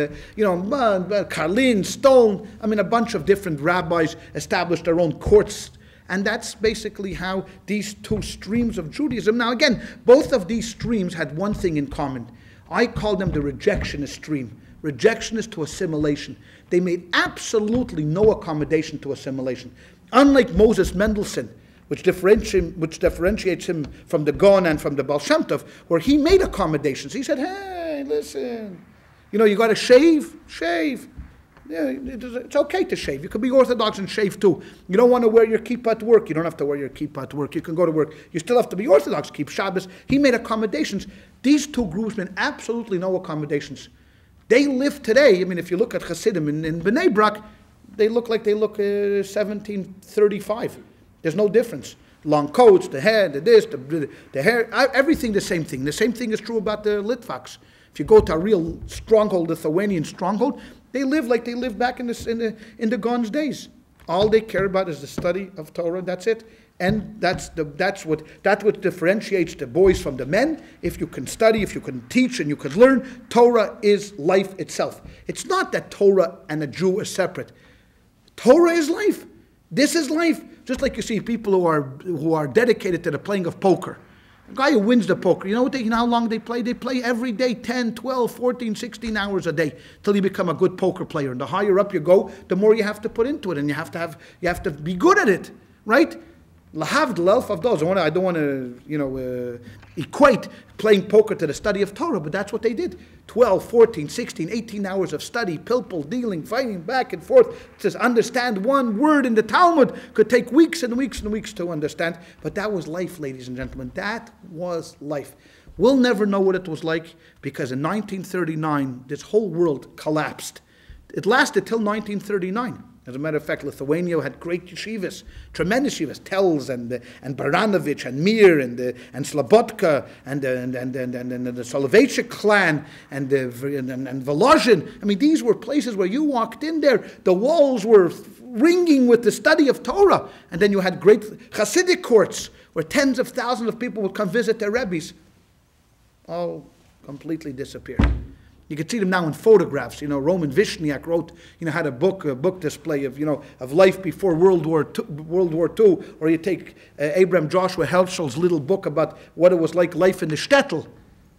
Karlin, Stone. I mean, a bunch of different rabbis established their own courts. And that's basically how these two streams of Judaism. Now again, both of these streams had one thing in common. I call them the rejectionist stream. Rejectionist to assimilation. They made absolutely no accommodation to assimilation. Unlike Moses Mendelssohn, which differentiates him from the Gaon and from the Baal Shem Tov, where he made accommodations. He said, hey, listen, you got to shave. Yeah, it's okay to shave. You could be Orthodox and shave too. You don't want to wear your kippah at work. You don't have to wear your kippah at work. You can go to work. You still have to be Orthodox, keep Shabbos. He made accommodations. These two groups made absolutely no accommodations. They live today. I mean, if you look at Hasidim in Bnei Brak, they look like they look 1735. There's no difference. Long coats, the hair, the hair, everything the same thing. The same thing is true about the Litvaks. If you go to a real stronghold, Lithuanian stronghold, they live like they lived back in the Gaon's days. All they care about is the study of Torah. That's it. And that's what differentiates the boys from the men. If you can study, if you can teach, and you can learn, Torah is life itself. It's not that Torah and a Jew are separate. Torah is life. This is life. Just like you see people who are dedicated to the playing of poker. A guy who wins the poker, you know how long they play? They play every day 10, 12, 14, 16 hours a day till you become a good poker player. And the higher up you go, the more you have to put into it, and you have to be good at it, right? Lahavdil of those. I don't want to, equate playing poker to the study of Torah, but that's what they did. 12, 14, 16, 18 hours of study, pilpul, dealing, fighting back and forth. To understand one word in the Talmud could take weeks and weeks and weeks to understand. But that was life, ladies and gentlemen. That was life. We'll never know what it was like because in 1939, this whole world collapsed. It lasted till 1939. As a matter of fact, Lithuania had great yeshivas, tremendous yeshivas, Telz and Baranovich and Mir and Slobodka and the Soloveitchik clan and Volozhin. I mean, these were places where you walked in there, the walls were ringing with the study of Torah. And then you had great Hasidic courts where tens of thousands of people would come visit their Rebbes. All completely disappeared. You can see them now in photographs. Roman Vishniak wrote, had a book display of life before World War II. Or you take Abraham Joshua Heschel's little book about what it was like life in the shtetl.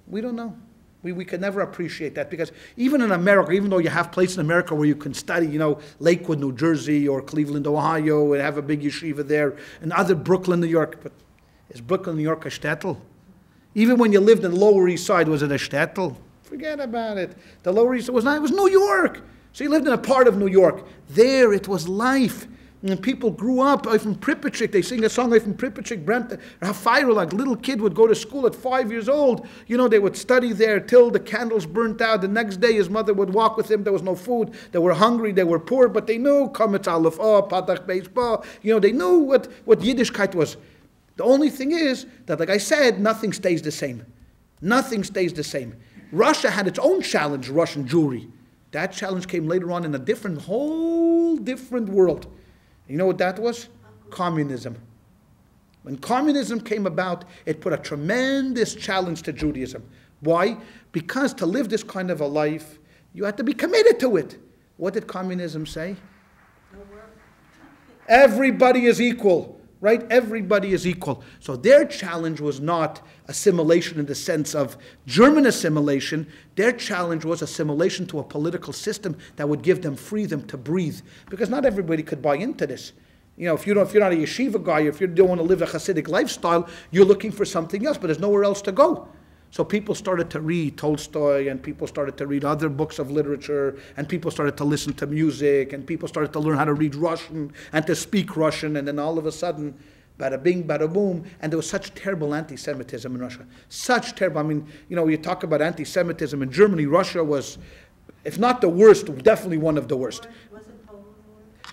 We don't know. We can never appreciate that because even in America, even though you have places in America where you can study, Lakewood, New Jersey, or Cleveland, Ohio, and have a big yeshiva there, and other Brooklyn, New York. But is Brooklyn, New York a shtetl? Even when you lived in the Lower East Side, was it a shtetl? Forget about it. The Lower East Side was not. It was New York. So you lived in a part of New York. There it was life. And people grew up from Pripyatchik. They sing a song from Pripyatchik, Brent, Hafaira, like little kid would go to school at 5 years old. They would study there till the candles burnt out. The next day his mother would walk with him. There was no food. They were hungry. They were poor, but they knew Kametz Aleph Oh, Patach Beis Ba. They knew what Yiddishkeit was. The only thing is that, like I said, nothing stays the same. Nothing stays the same. Russia had its own challenge, Russian Jewry. That challenge came later on in a whole different world. You know what that was? Communism. When communism came about, it put a tremendous challenge to Judaism. Why? Because to live this kind of a life, you had to be committed to it. What did communism say? Everybody is equal. Right? Everybody is equal. So their challenge was not assimilation in the sense of German assimilation. Their challenge was assimilation to a political system that would give them freedom to breathe. Because not everybody could buy into this. If you're not a yeshiva guy, if you don't want to live a Hasidic lifestyle, you're looking for something else, but there's nowhere else to go. So people started to read Tolstoy, and people started to read other books of literature, and people started to listen to music, and people started to learn how to read Russian and to speak Russian, and then all of a sudden, bada bing, bada boom, and there was such terrible anti-Semitism in Russia. Such terrible, you talk about anti-Semitism in Germany, Russia was, if not the worst, definitely one of the worst.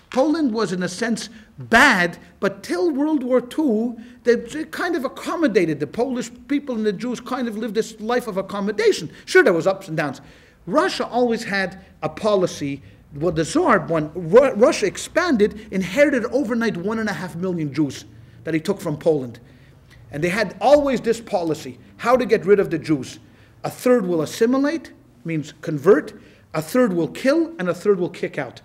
Poland was, in a sense, bad, but till World War II, they kind of accommodated. The Polish people and the Jews kind of lived this life of accommodation. Sure, there was ups and downs. Russia always had a policy. Well, the Tsar, when Russia expanded, inherited overnight 1.5 million Jews that he took from Poland. And they had always this policy, how to get rid of the Jews. A third will assimilate, means convert, a third will kill, and a third will kick out.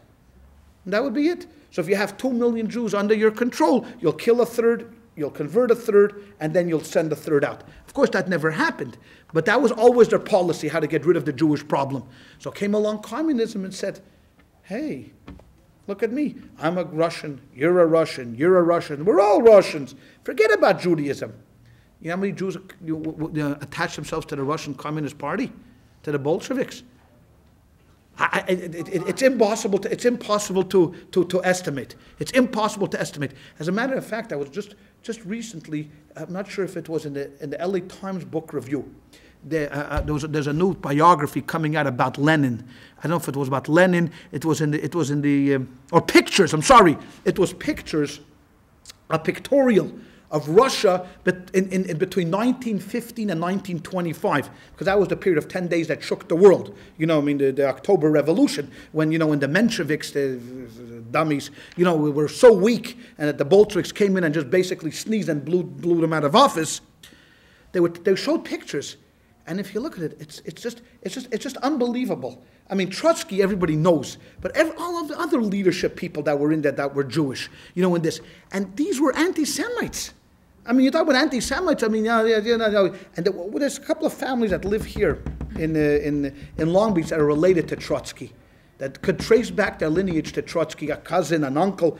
And that would be it. So if you have 2 million Jews under your control, you'll kill a third, you'll convert a third, and then you'll send a third out. Of course, that never happened. But that was always their policy, how to get rid of the Jewish problem. So came along communism and said, hey, look at me. I'm a Russian, you're a Russian, you're a Russian. We're all Russians. Forget about Judaism. You know how many Jews attach themselves to the Russian Communist Party? To the Bolsheviks? It's impossible to estimate. It's impossible to estimate. As a matter of fact, I was just recently, I'm not sure if it was in the LA Times book review. There's a new biography coming out about Lenin. I don't know if it was about Lenin. It was in the or pictures. I'm sorry. It was pictures, a pictorial of Russia, but in between 1915 and 1925, because that was the period of 10 days that shook the world. The October Revolution, when, when the Mensheviks, the dummies, we were so weak, and that the Bolsheviks came in and just basically sneezed and blew them out of office. They showed pictures, and if you look at it, it's just unbelievable. I mean, Trotsky, everybody knows, but all of the other leadership people that were in there that were Jewish, in this, and these were anti-Semites. I mean, you talk about anti-Semites. I mean, and there's a couple of families that live here in Long Beach that are related to Trotsky, that could trace back their lineage to Trotsky, a cousin, an uncle.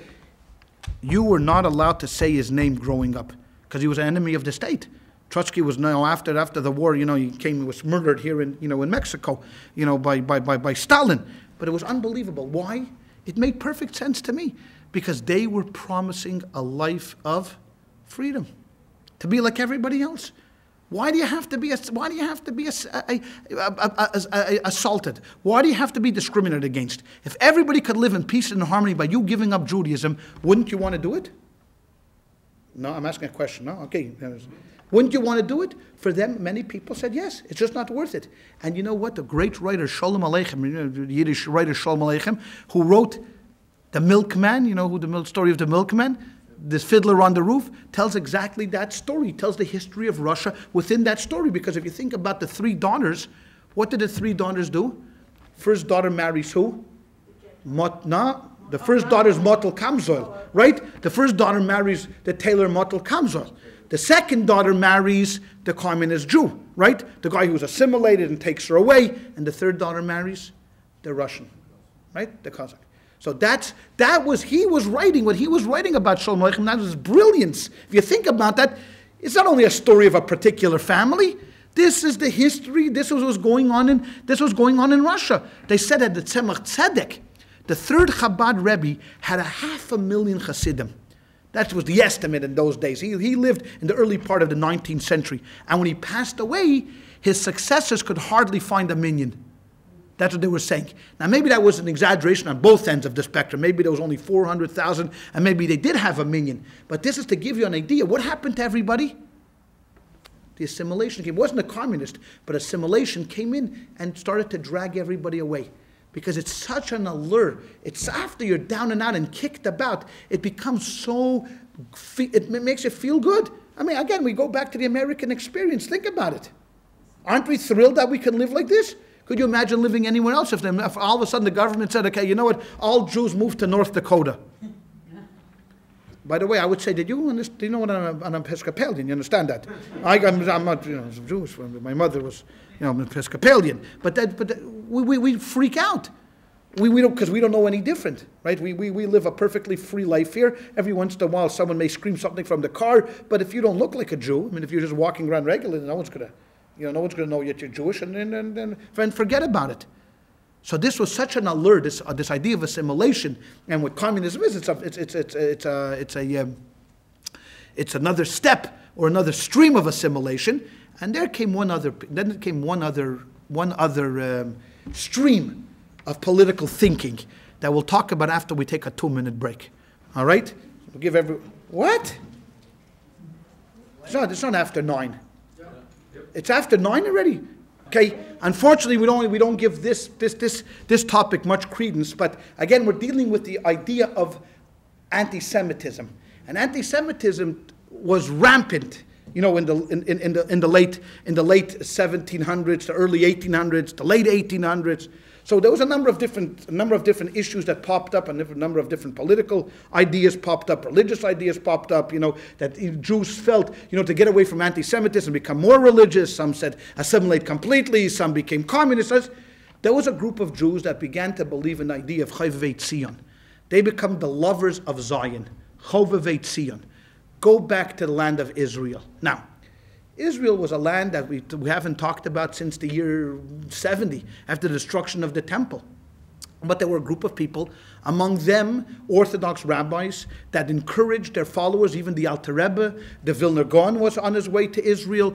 you were not allowed to say his name growing up because he was an enemy of the state. Trotsky was now after the war, he was murdered here in Mexico, by Stalin. But it was unbelievable. Why? It made perfect sense to me because they were promising a life of freedom, to be like everybody else. Why do you have to be assaulted? Why do you have to be discriminated against? If everybody could live in peace and harmony by you giving up Judaism, wouldn't you want to do it? No, I'm asking a question. No, okay. Wouldn't you want to do it? For them, many people said yes. It's just not worth it. And you know what? The great writer Shalom Aleichem, the Yiddish writer Shalom Aleichem, who wrote The Milkman, the story of the milkman, this fiddler on the roof, tells exactly that story. He tells the history of Russia within that story. Because if you think about the three daughters, what did the three daughters do? First daughter marries who? The first daughter is Motel Kamzoil, right? The first daughter marries the tailor Motel Kamzoil. The second daughter marries the communist Jew, right? The guy who's assimilated and takes her away. And the third daughter marries the Russian, right? The Kazakh. So he was writing what he was writing about Shalom Aleichem. That was brilliance. If you think about that, it's not only a story of a particular family. This is the history. This was going on in Russia. They said that the Tzemach Tzedek, the third Chabad Rebbe, had 500,000 Hasidim. That was the estimate in those days. He lived in the early part of the 19th century. And when he passed away, his successors could hardly find a minyan. That's what they were saying. Now, maybe that was an exaggeration on both ends of the spectrum. Maybe there was only 400,000, and maybe they did have a minyan. But this is to give you an idea. What happened to everybody? The assimilation came. It wasn't a communist, but assimilation came in and started to drag everybody away. Because it's such an allure. It's after you're down and out and kicked about, it becomes so, it makes you feel good. I mean, again, we go back to the American experience. Think about it. Aren't we thrilled that we can live like this? Could you imagine living anywhere else if all of a sudden the government said, okay, you know what, all Jews move to North Dakota? By the way, I would say, do you know what I'm Episcopalian? You understand that? I'm not Jewish. My mother was an Episcopalian. But we freak out. We don't, because we don't know any different, right? We live a perfectly free life here. Every once in a while someone may scream something from the car, but if you don't look like a Jew, I mean, if you're just walking around regularly, no one's going to know yet you're Jewish, and forget about it. So this was such an allure, this idea of assimilation, and what communism is, it's another step or another stream of assimilation. And there came one other stream of political thinking that we'll talk about after we take a 2-minute break. All right? We'll give what? It's not after 9. It's after 9 already. Okay. Unfortunately, we don't give this topic much credence. But again, we're dealing with the idea of anti-Semitism, and anti-Semitism was rampant. In the late 1700s, the early 1800s, the late 1800s. So there was a number of different issues that popped up, and a number of different political ideas popped up, religious ideas popped up. That Jews felt, to get away from anti-Semitism, become more religious. Some said assimilate completely. Some became communists. There was a group of Jews that began to believe in the idea of Chovevei Tzion. They become the lovers of Zion. Chovevei Tzion. Go back to the land of Israel. Now, Israel was a land that we haven't talked about since the year 70, after the destruction of the temple. But there were a group of people, among them Orthodox rabbis, that encouraged their followers, even the Alter Rebbe, the Vilna Gaon was on his way to Israel,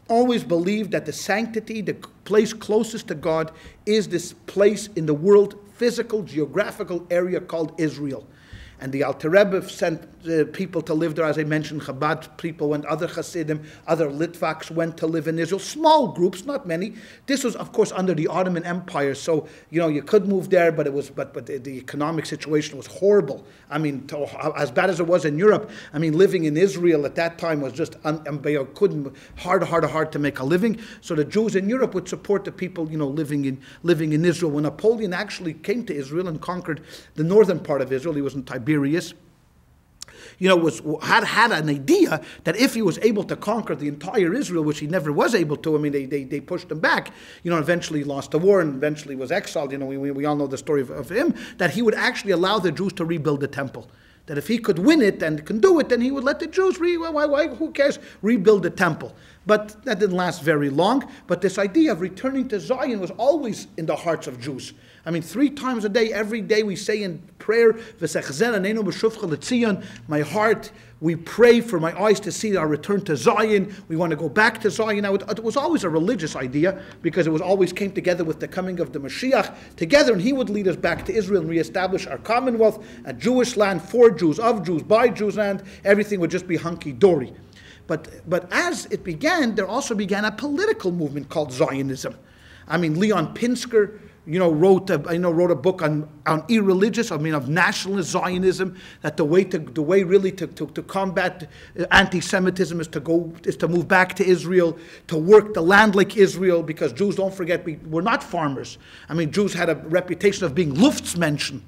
always believed that the sanctity, the place closest to God, is this place in the world, physical, geographical area called Israel. And the Alter Rebbe sent people to live there, as I mentioned. Chabad people went, other Hasidim, other Litvaks went to live in Israel. Small groups, not many. This was, of course, under the Ottoman Empire, so you could move there, but the economic situation was horrible. I mean, as bad as it was in Europe. I mean, living in Israel at that time was just hard to make a living. So the Jews in Europe would support the people, living in Israel. When Napoleon actually came to Israel and conquered the northern part of Israel, he was in Tiberias. Had an idea that if he was able to conquer the entire Israel, which he never was able to, I mean, they pushed him back, eventually he lost the war and eventually was exiled. We all know the story of him, that he would actually allow the Jews to rebuild the temple. that if he could win it and can do it, then he would let the Jews, who cares, rebuild the temple. But that didn't last very long. But this idea of returning to Zion was always in the hearts of Jews. I mean, 3 times a day, every day we say in prayer, my heart, we pray for my eyes to see our return to Zion. We want to go back to Zion. Now, it was always a religious idea because it was always came together with the coming of the Mashiach together, and he would lead us back to Israel and reestablish our commonwealth, a Jewish land for Jews, of Jews, by Jews, and everything would just be hunky-dory. But as it began, there also began a political movement called Zionism. I mean, Leon Pinsker, wrote a book on irreligious, of nationalist Zionism, that the way really to combat anti-Semitism is to move back to Israel, to work the land like Israel, because Jews, don't forget, we're not farmers. I mean, Jews had a reputation of being Luftsmenschen.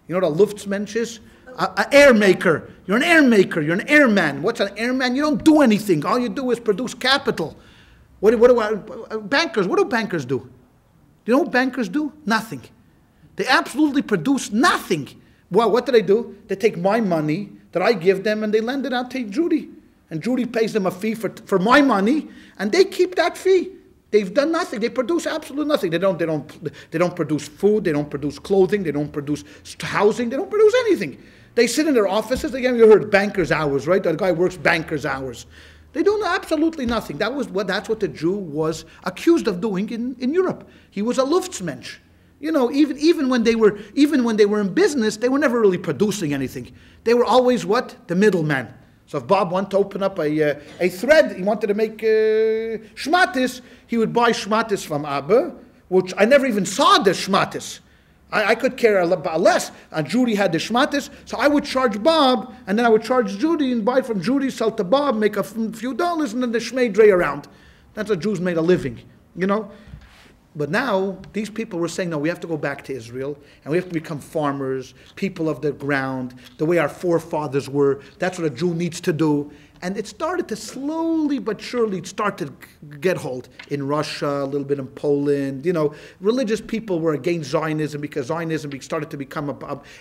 You know what a Luftsmensch is? An air maker. You're an air maker. You're an airman. What's an airman? You don't do anything. All you do is produce capital. Bankers, what do bankers do? Do you know what bankers do? Nothing. They absolutely produce nothing. Well, what do? They take my money that I give them and they lend it out to Judy. And Judy pays them a fee for my money, and they keep that fee. They've done nothing. They produce absolutely nothing. They don't produce food. They don't produce clothing. They don't produce housing. They don't produce anything. They sit in their offices. Again, you heard banker's hours, right? That guy works banker's hours. They do absolutely nothing. That's what the Jew was accused of doing in Europe. He was a Luftsmensch. Even when they were in business, they were never really producing anything. They were always what? The middleman. So if Bob wanted to open up a thread, he wanted to make shmatis, he would buy shmatis from Abba, which I never even saw the shmatis. I could care less. And Judy had the shmatis, so I would charge Bob, and then I would charge Judy and buy from Judy, sell to Bob, make a few dollars, and then the shmei dray around. That's how Jews made a living, But now, these people were saying, no, we have to go back to Israel, and we have to become farmers, people of the ground, the way our forefathers were. That's what a Jew needs to do. And it started to slowly but surely start to get hold in Russia, a little bit in Poland. Religious people were against Zionism because Zionism started to become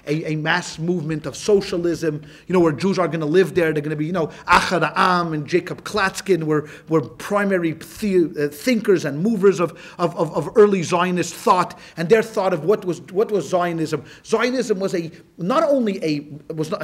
a mass movement of socialism, where Jews are going to live there. They're going to be, Achad Ha'am and Jacob Klatskin were primary thinkers and movers of early Zionist thought, and their thought of what was Zionism. Zionism was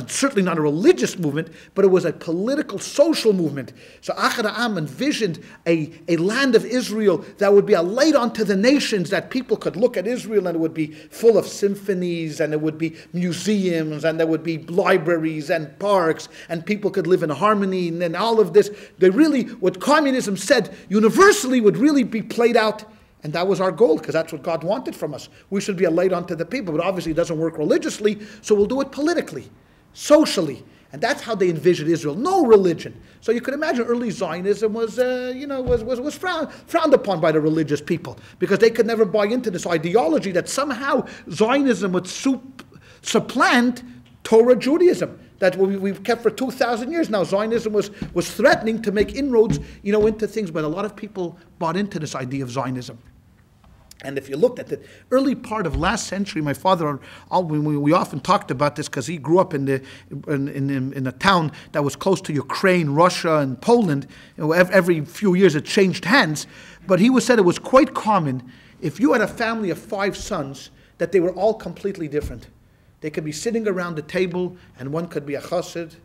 certainly not a religious movement, but it was a political, social movement. So Achad Ha'am envisioned a land of Israel that would be a light unto the nations, that people could look at Israel and it would be full of symphonies, and it would be museums, and there would be libraries and parks, and people could live in harmony, and then all of this. What communism said universally would really be played out. And that was our goal, because that's what God wanted from us. We should be a light unto the people, but obviously it doesn't work religiously, so we'll do it politically, socially. And that's how they envisioned Israel. No religion. So you could imagine early Zionism was frowned upon by the religious people, because they could never buy into this ideology that somehow Zionism would supplant Torah Judaism that we've kept for 2,000 years now. Zionism was threatening to make inroads, into things, but a lot of people bought into this idea of Zionism. And if you looked at the early part of last century, my father, we often talked about this because he grew up in a town that was close to Ukraine, Russia, and Poland. Every few years it changed hands. But he said it was quite common, if you had a family of 5 sons, that they were all completely different. They could be sitting around the table, and one could be a chassid,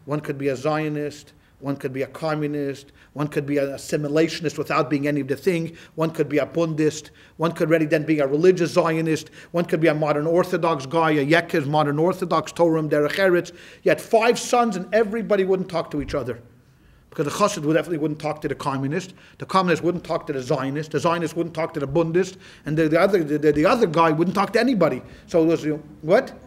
one could be a Zionist, one could be a communist, one could be an assimilationist without being any of the thing, one could be a Bundist, one could really then be a religious Zionist, one could be a modern Orthodox guy, a Yekes, modern Orthodox, Torah, Derech Eretz. You had 5 sons and everybody wouldn't talk to each other. Because the chassid definitely wouldn't talk to the communist wouldn't talk to the Zionist wouldn't talk to the Bundist, and the other guy wouldn't talk to anybody. So it was, what?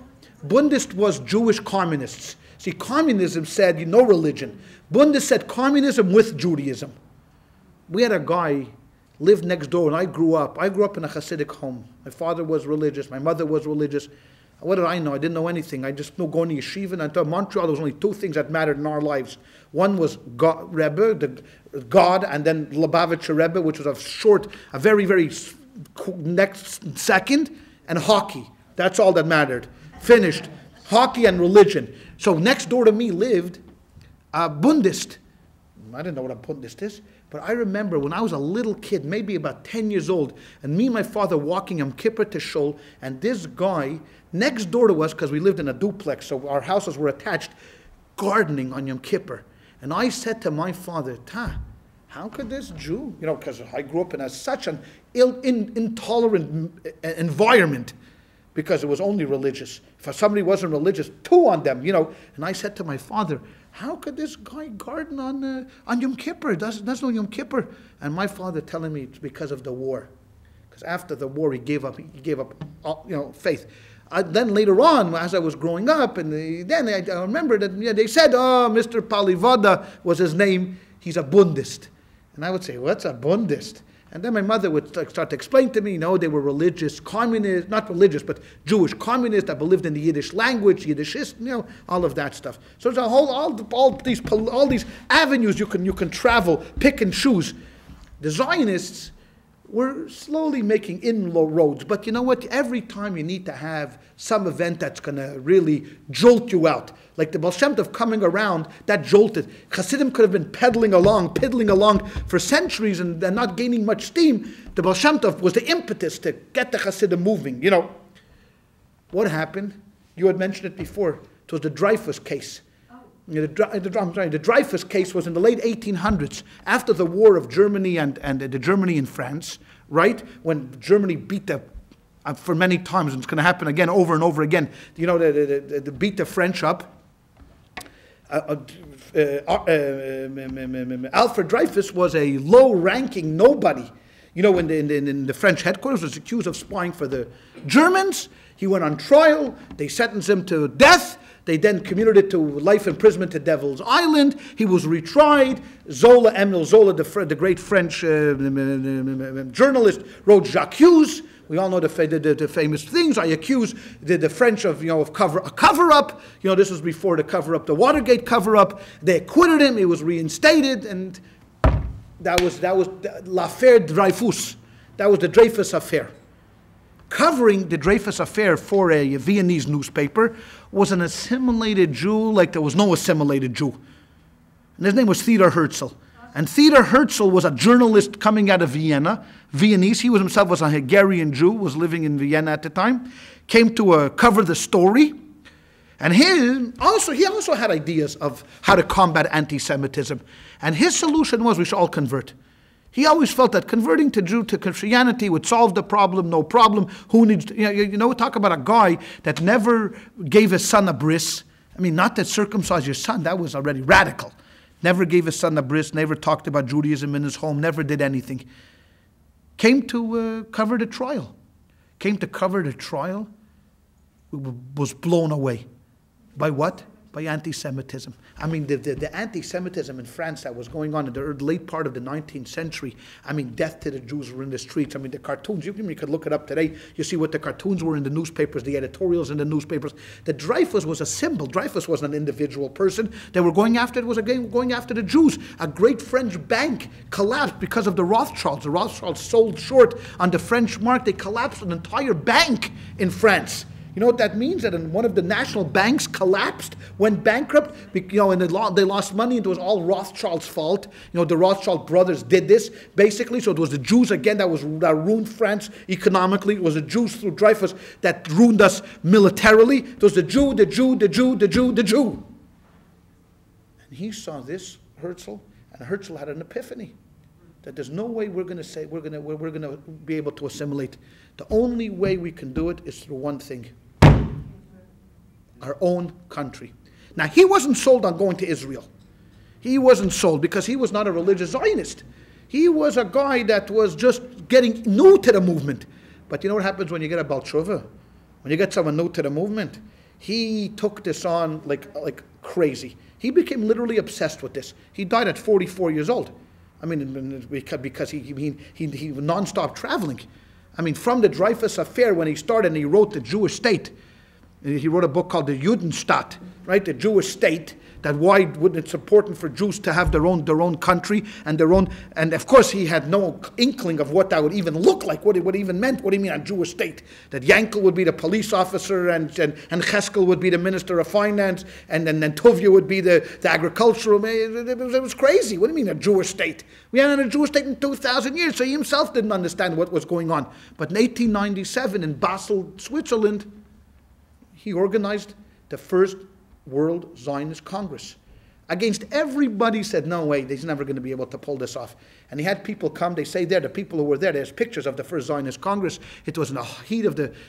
Bundist was Jewish communists. See, communism said no religion. Bundist said communism with Judaism. We had a guy lived next door, and I grew up in a Hasidic home. My father was religious. My mother was religious. What did I know? I didn't know anything. I just knew going to yeshiva. And until Montreal, there was only 2 things that mattered in our lives. One was God, Rebbe, God, and then Lubavitcher Rebbe, which was a very, very next second, and hockey. That's all that mattered. Finished. Hockey and religion. So next door to me lived a Bundist. I didn't know what a Bundist is, but I remember when I was a little kid, maybe about 10 years old, and me and my father walking Yom Kippur to Shul, and this guy next door to us, because we lived in a duplex, so our houses were attached, gardening on Yom Kippur. And I said to my father, how could this Jew, because I grew up in such an intolerant environment, because it was only religious. If somebody wasn't religious, two on them, And I said to my father, how could this guy garden on Yom Kippur? That's no Yom Kippur. And my father telling me it's because of the war. Because after the war, he gave up faith. Then later on, as I was growing up, and then I remember that they said, Mr. Palivada was his name, he's a Bundist. And I would say, what's a Bundist? And then my mother would start to explain to me, they were religious, communist, not religious, but Jewish communists that believed in the Yiddish language, Yiddishist, all of that stuff. So there's all these avenues you can travel, pick and choose. The Zionists were slowly making inroads, but you know what? Every time you need to have some event that's going to really jolt you out. Like the Baal Shem Tov coming around, that jolted. Hasidim could have been piddling along for centuries and not gaining much steam. The Baal Shem Tov was the impetus to get the Hasidim moving. What happened? You had mentioned it before. It was the Dreyfus case. The Dreyfus case was in the late 1800s, after the war of Germany and the Germany and France, right? When Germany beat for many times, and it's going to happen again, over and over again. They beat the French up. Alfred Dreyfus was a low-ranking nobody. In the French headquarters, was accused of spying for the Germans. He went on trial. They sentenced him to death. They then commuted it to life imprisonment to Devil's Island. He was retried. Emile Zola, the great French journalist, wrote J'accuse. We all know the famous things. I accuse the French of a cover-up. This was before the cover-up, the Watergate cover-up. They acquitted him. He was reinstated, and that was l'affaire Dreyfus. That was the Dreyfus affair. Covering the Dreyfus affair for a Viennese newspaper was an assimilated Jew like there was no assimilated Jew. And his name was Theodor Herzl. And Theodor Herzl was a journalist coming out of Vienna, Viennese. He himself was a Hungarian Jew, was living in Vienna at the time. Came to cover the story. And he also had ideas of how to combat anti-Semitism. And his solution was we should all convert. He always felt that converting to Christianity would solve the problem, no problem. Who needs to, talk about a guy that never gave his son a bris. Not that circumcise your son, that was already radical. Never gave his son a bris, never talked about Judaism in his home, never did anything. Came to cover the trial. Was blown away. By what? By anti-Semitism. The anti-Semitism in France that was going on in the late part of the 19th century, death to the Jews were in the streets. The cartoons, you could look it up today. You see what the cartoons were in the newspapers, the editorials in the newspapers. The Dreyfus was a symbol. Dreyfus wasn't an individual person. They were going after the Jews. A great French bank collapsed because of the Rothschilds. The Rothschilds sold short on the French mark. They collapsed an entire bank in France. You know what that means? That one of the national banks collapsed, went bankrupt, and they lost money, and it was all Rothschild's fault. The Rothschild brothers did this, basically. So it was the Jews, again, that ruined France economically. It was the Jews through Dreyfus that ruined us militarily. It was the Jew. And he saw this, Herzl, and Herzl had an epiphany. That there's no way we're going to be able to assimilate. The only way we can do it is through one thing. Our own country. Now, he wasn't sold on going to Israel. He wasn't sold because he was not a religious Zionist. He was a guy that was just getting new to the movement. But you know what happens when you get a Baal Tshuva? When you get someone new to the movement? He took this on like crazy. He became literally obsessed with this. He died at 44 years old. Because he non-stop traveling. From the Dreyfus affair, when he started and he wrote the Jewish State, he wrote a book called the Judenstaat, right? The Jewish state. That why it's important for Jews to have their own country and their own, and of course he had no inkling of what that would even look like, what it even meant. What do you mean a Jewish state? That Yankel would be the police officer and Cheskel would be the minister of finance and then Tuvia would be the agricultural. It was crazy. What do you mean a Jewish state? We hadn't had a Jewish state in 2,000 years, so he himself didn't understand what was going on. But in 1897 in Basel, Switzerland, he organized the first World Zionist Congress. Against everybody said, no way, he's never going to be able to pull this off. And he had people come, they say there, the people who were there's pictures of the first Zionist Congress. It was in the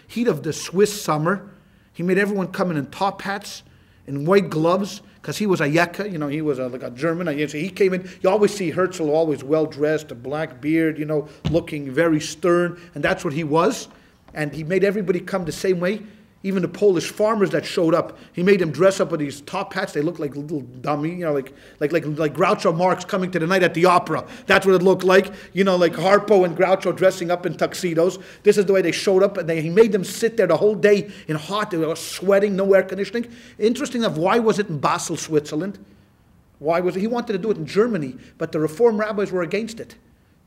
heat of the Swiss summer. He made everyone come in top hats, in white gloves, because he was a Yekka, he was like a German. So he came in, you always see Herzl always well-dressed, a black beard, looking very stern, and that's what he was. And he made everybody come the same way. Even the Polish farmers that showed up, he made them dress up with these top hats. They looked like little dummy, like Groucho Marx coming to the night at the opera. That's what it looked like. Like Harpo and Groucho dressing up in tuxedos. This is the way they showed up, and he made them sit there the whole day in hot. They were sweating, no air conditioning. Interesting enough, why was it in Basel, Switzerland? Why was it? He wanted to do it in Germany, but the Reform rabbis were against it.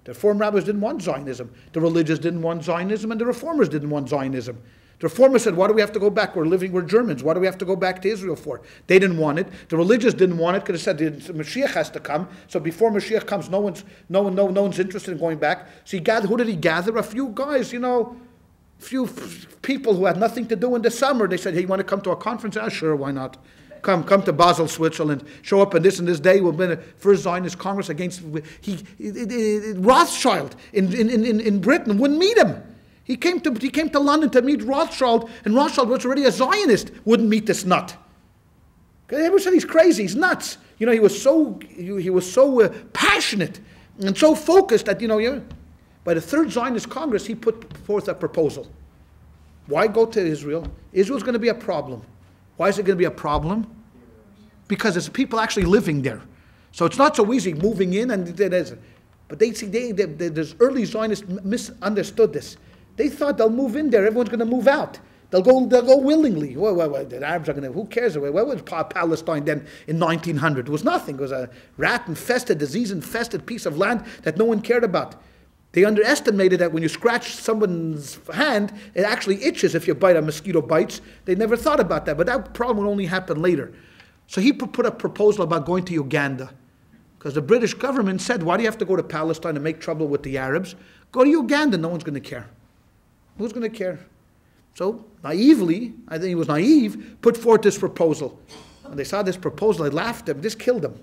The Reform rabbis didn't want Zionism. The religious didn't want Zionism, and the Reformers didn't want Zionism. The Reformers said, why do we have to go back? We're Germans. Why do we have to go back to Israel for? They didn't want it. The religious didn't want it because they said the Mashiach has to come. So before Mashiach comes, no one's interested in going back. So who did he gather? A few guys, few people who had nothing to do in the summer. They said, hey, you want to come to a conference? Sure, why not? Come to Basel, Switzerland. Show up on this day. We'll be the first Zionist Congress against Rothschild in Britain. Wouldn't meet him. He came to London to meet Rothschild, and Rothschild was already a Zionist. Wouldn't meet this nut. Everyone said he's crazy. He's nuts. He was so passionate and so focused that by the third Zionist Congress he put forth a proposal. Why go to Israel? Israel's going to be a problem. Why is it going to be a problem? Because there's people actually living there, so it's not so easy moving in. But there's early Zionists misunderstood this. They thought they'll move in there. Everyone's going to move out. They'll go willingly. Well, the Arabs are going to. Who cares? What was Palestine then in 1900? It was nothing. It was a rat-infested, disease-infested piece of land that no one cared about. They underestimated that when you scratch someone's hand, it actually itches if you bite. A mosquito bites. They never thought about that. But that problem would only happen later. So he put a proposal about going to Uganda. Because the British government said, why do you have to go to Palestine and make trouble with the Arabs? Go to Uganda. No one's going to care. Who's going to care? So naively, I think he was naive, put forth this proposal. When they saw this proposal, they laughed at him. This killed them.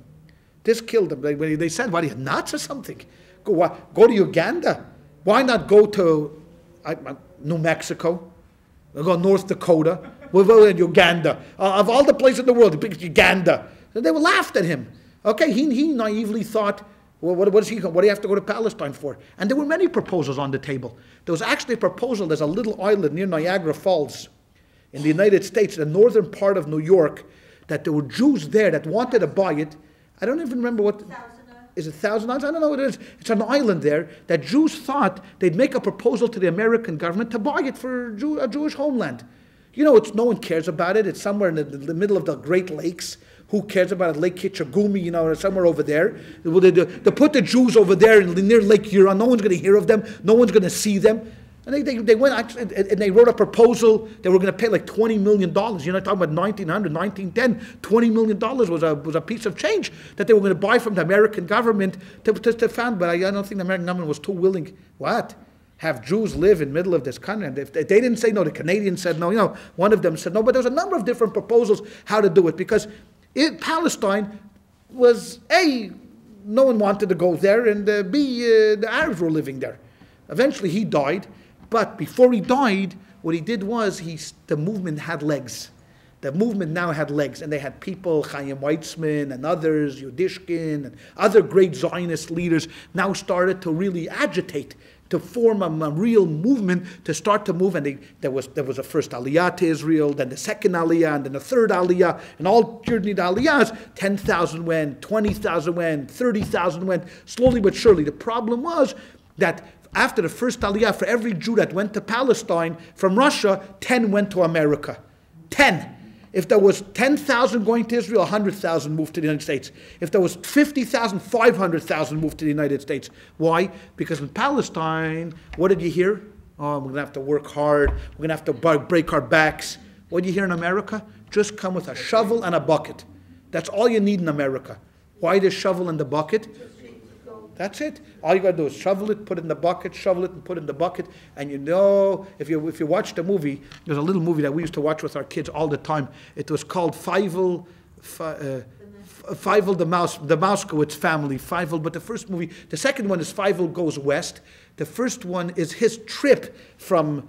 They said, what are you, nuts or something? Go to Uganda. Why not go to New Mexico? Go North Dakota. We'll go in Uganda. Of all the places in the world, Uganda. So they laughed at him. Okay, he naively thought, well, what do you have to go to Palestine for? And there were many proposals on the table. There was actually a proposal, there's a little island near Niagara Falls in the United States, the northern part of New York, that there were Jews there that wanted to buy it. I don't even remember what... Is it $1,000? I don't know what it is. It's an island there that Jews thought they'd make a proposal to the American government to buy it for a Jewish homeland. No one cares about it. It's somewhere in the middle of the Great Lakes. Who cares about it? Lake Kitchagumi, or somewhere over there. They put the Jews over there near Lake Huron. No one's going to hear of them. No one's going to see them. And they went actually, and they wrote a proposal. They were going to pay like $20 million. Talking about 1900, 1910. $20 million was a piece of change that they were going to buy from the American government to found. But I don't think the American government was too willing. What? Have Jews live in the middle of this country? And if they didn't say no, the Canadians said no. One of them said no. But there was a number of different proposals how to do it because Palestine was A, no one wanted to go there, and B, the Arabs were living there. Eventually he died, but before he died, what he did was the movement had legs. The movement now had legs, and they had people, Chaim Weizmann and others, Yudishkin, and other great Zionist leaders now started to really agitate, to form a real movement, to start to move. And there was a first Aliyah to Israel, then the second Aliyah, and then the third Aliyah, and all during the Aliyahs, 10,000 went, 20,000 went, 30,000 went, slowly but surely. The problem was that after the first Aliyah, for every Jew that went to Palestine from Russia, 10 went to America. 10. If there was 10,000 going to Israel, 100,000 moved to the United States. If there was 50,000, 500,000 moved to the United States. Why? Because in Palestine, what did you hear? Oh, we're going to have to work hard. We're going to have to break our backs. What do you hear in America? Just come with a shovel and a bucket. That's all you need in America. Why the shovel and the bucket? That's it. All you got to do is shovel it, put it in the bucket, shovel it and put it in the bucket. And you know, if you watch the movie, there's a little movie that we used to watch with our kids all the time. It was called Fievel the Mouskowitz family. Fievel, but the second one is Fievel Goes West. The first one is his trip from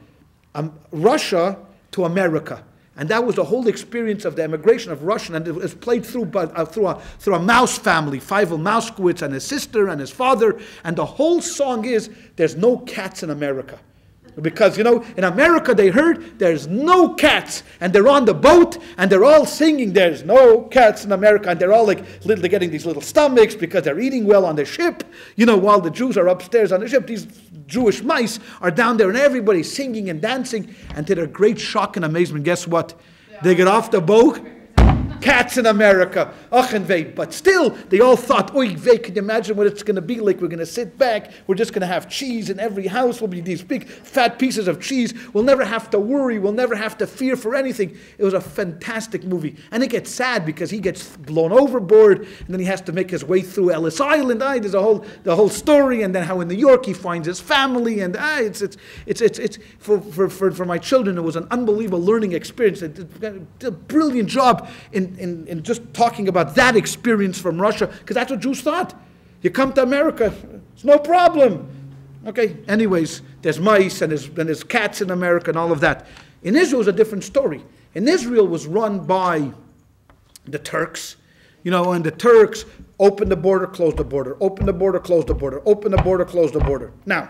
Russia to America. And that was the whole experience of the emigration of Russian, and it was played through a mouse family, Fievel Mouskowitz and his sister and his father. And the whole song is, there's no cats in America. Because, in America they heard there's no cats, and they're on the boat, and they're all singing, there's no cats in America, and they're all they're getting these little stomachs because they're eating well on the ship, while the Jews are upstairs on the ship. These Jewish mice are down there, and everybody's singing and dancing, and to their great shock and amazement, guess what? They get off the boat, cats in America. But still, they all thought, oy vey, can you imagine what it's going to be like? We're going to sit back. We're just going to have cheese in every house. Will be these big, fat pieces of cheese. We'll never have to worry. We'll never have to fear for anything. It was a fantastic movie. And it gets sad because he gets blown overboard, and then he has to make his way through Ellis Island. There's the whole story, and then how in New York he finds his family. And it's for my children, it was an unbelievable learning experience. They did a brilliant job in just talking about that experience from Russia, because that's what Jews thought. You come to America, it's no problem. Okay, anyways, there's mice and there's cats in America and all of that. In Israel, it's a different story. In Israel, was run by the Turks, and the Turks open the border, close the border, open the border, close the border, open the border, close the border. Now,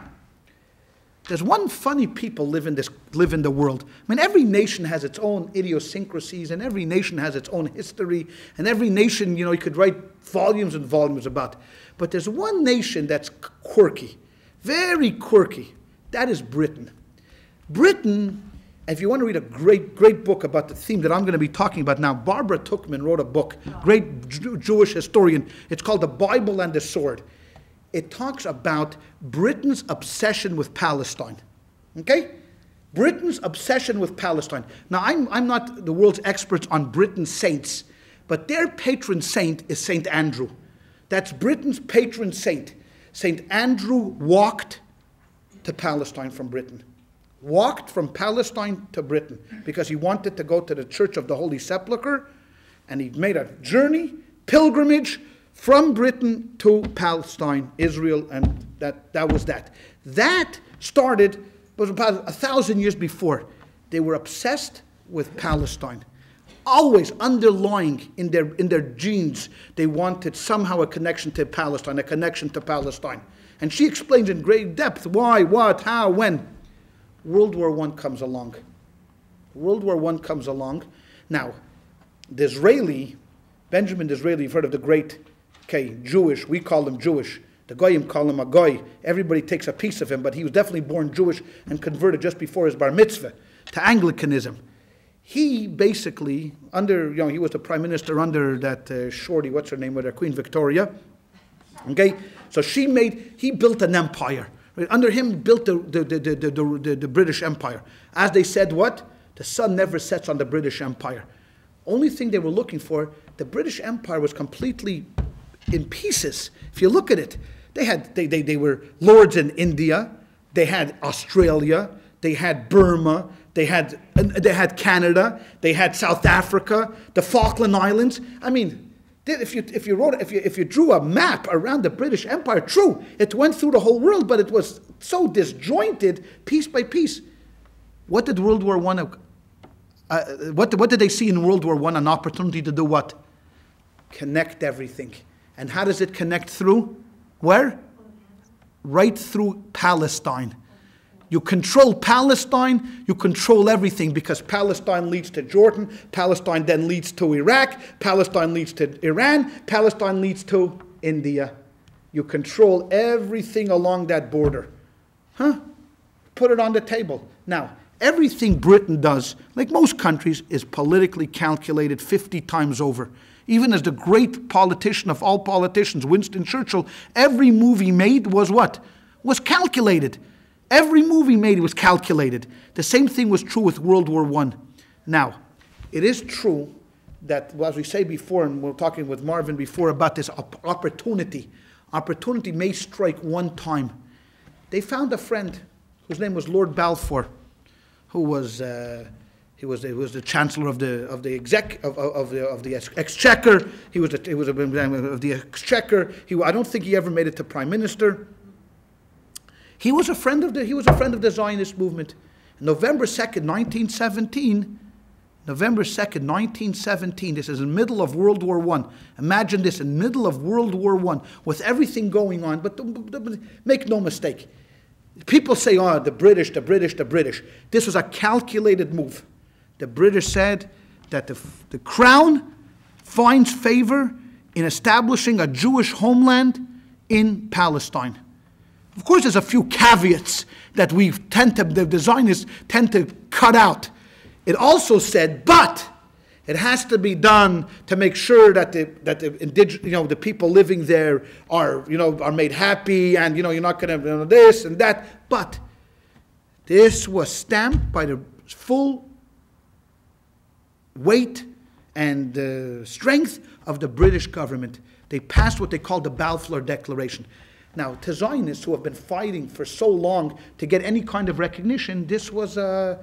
there's one funny people live in the world. I mean, every nation has its own idiosyncrasies, and every nation has its own history, and every nation, you could write volumes and volumes about. But there's one nation that's quirky, very quirky. That is Britain. Britain, if you want to read a great book about the theme that I'm going to be talking about now, Barbara Tuchman wrote a book, great Jewish historian. It's called The Bible and the Sword. It talks about Britain's obsession with Palestine. Okay? Britain's obsession with Palestine. Now, I'm not the world's expert on Britain's saints, but their patron saint is St. Andrew. That's Britain's patron saint. St. Andrew walked to Palestine from Britain. Walked from Palestine to Britain because he wanted to go to the Church of the Holy Sepulchre, and he made a journey, pilgrimage, from Britain to Palestine, Israel, and that was that. That started, was about 1,000 years before. They were obsessed with Palestine. Always underlying in their genes, they wanted somehow a connection to Palestine, a connection to Palestine. And she explains in great depth why, what, how, when. World War I comes along. World War I comes along. Now, Benjamin Disraeli, you've heard of the great Jewish, we call him Jewish. The Goyim call him a Goy. Everybody takes a piece of him, but he was definitely born Jewish and converted just before his bar mitzvah to Anglicanism. He basically, he was the prime minister under that shorty, what's her name, with her Queen Victoria. Okay, so he built an empire. Right? Under him, built the British Empire. As they said, what? The sun never sets on the British Empire. Only thing they were looking for, the British Empire was completely in pieces. If you look at it, they were lords in India, they had Australia, they had Burma, they had Canada, they had South Africa, the Falkland Islands. I mean, if you drew a map around the British Empire, true, it went through the whole world, but it was so disjointed, piece by piece. What did World War I? What did they see in World War I? An opportunity to do what? Connect everything. And how does it connect through? Where? Right through Palestine. You control Palestine, you control everything, because Palestine leads to Jordan, Palestine then leads to Iraq, Palestine leads to Iran, Palestine leads to India. You control everything along that border. Put it on the table. Now, everything Britain does, like most countries, is politically calculated 50 times over. Even as the great politician of all politicians, Winston Churchill, every move he made was what? Was calculated. Every move he made was calculated. The same thing was true with World War I. Now, it is true that, well, as we say before, and we were talking with Marvin before about this opportunity. Opportunity may strike one time. They found a friend whose name was Lord Balfour, who was he was the Chancellor of the Exchequer. He was of the Exchequer. I don't think he ever made it to Prime Minister. He was a friend of the Zionist movement. November 2nd, 1917. November 2nd, 1917. This is in the middle of World War I. Imagine this, in the middle of World War I, with everything going on. But make no mistake. People say, oh, the British. This was a calculated move. The British said that the Crown finds favor in establishing a Jewish homeland in Palestine. Of course, there's a few caveats that the Zionists tend to cut out. It also said, but it has to be done to make sure that the people living there are made happy, and you're not going to this and that. But this was stamped by the full weight and strength of the British government. They passed what they called the Balfour Declaration. Now, to Zionists who have been fighting for so long to get any kind of recognition, this was a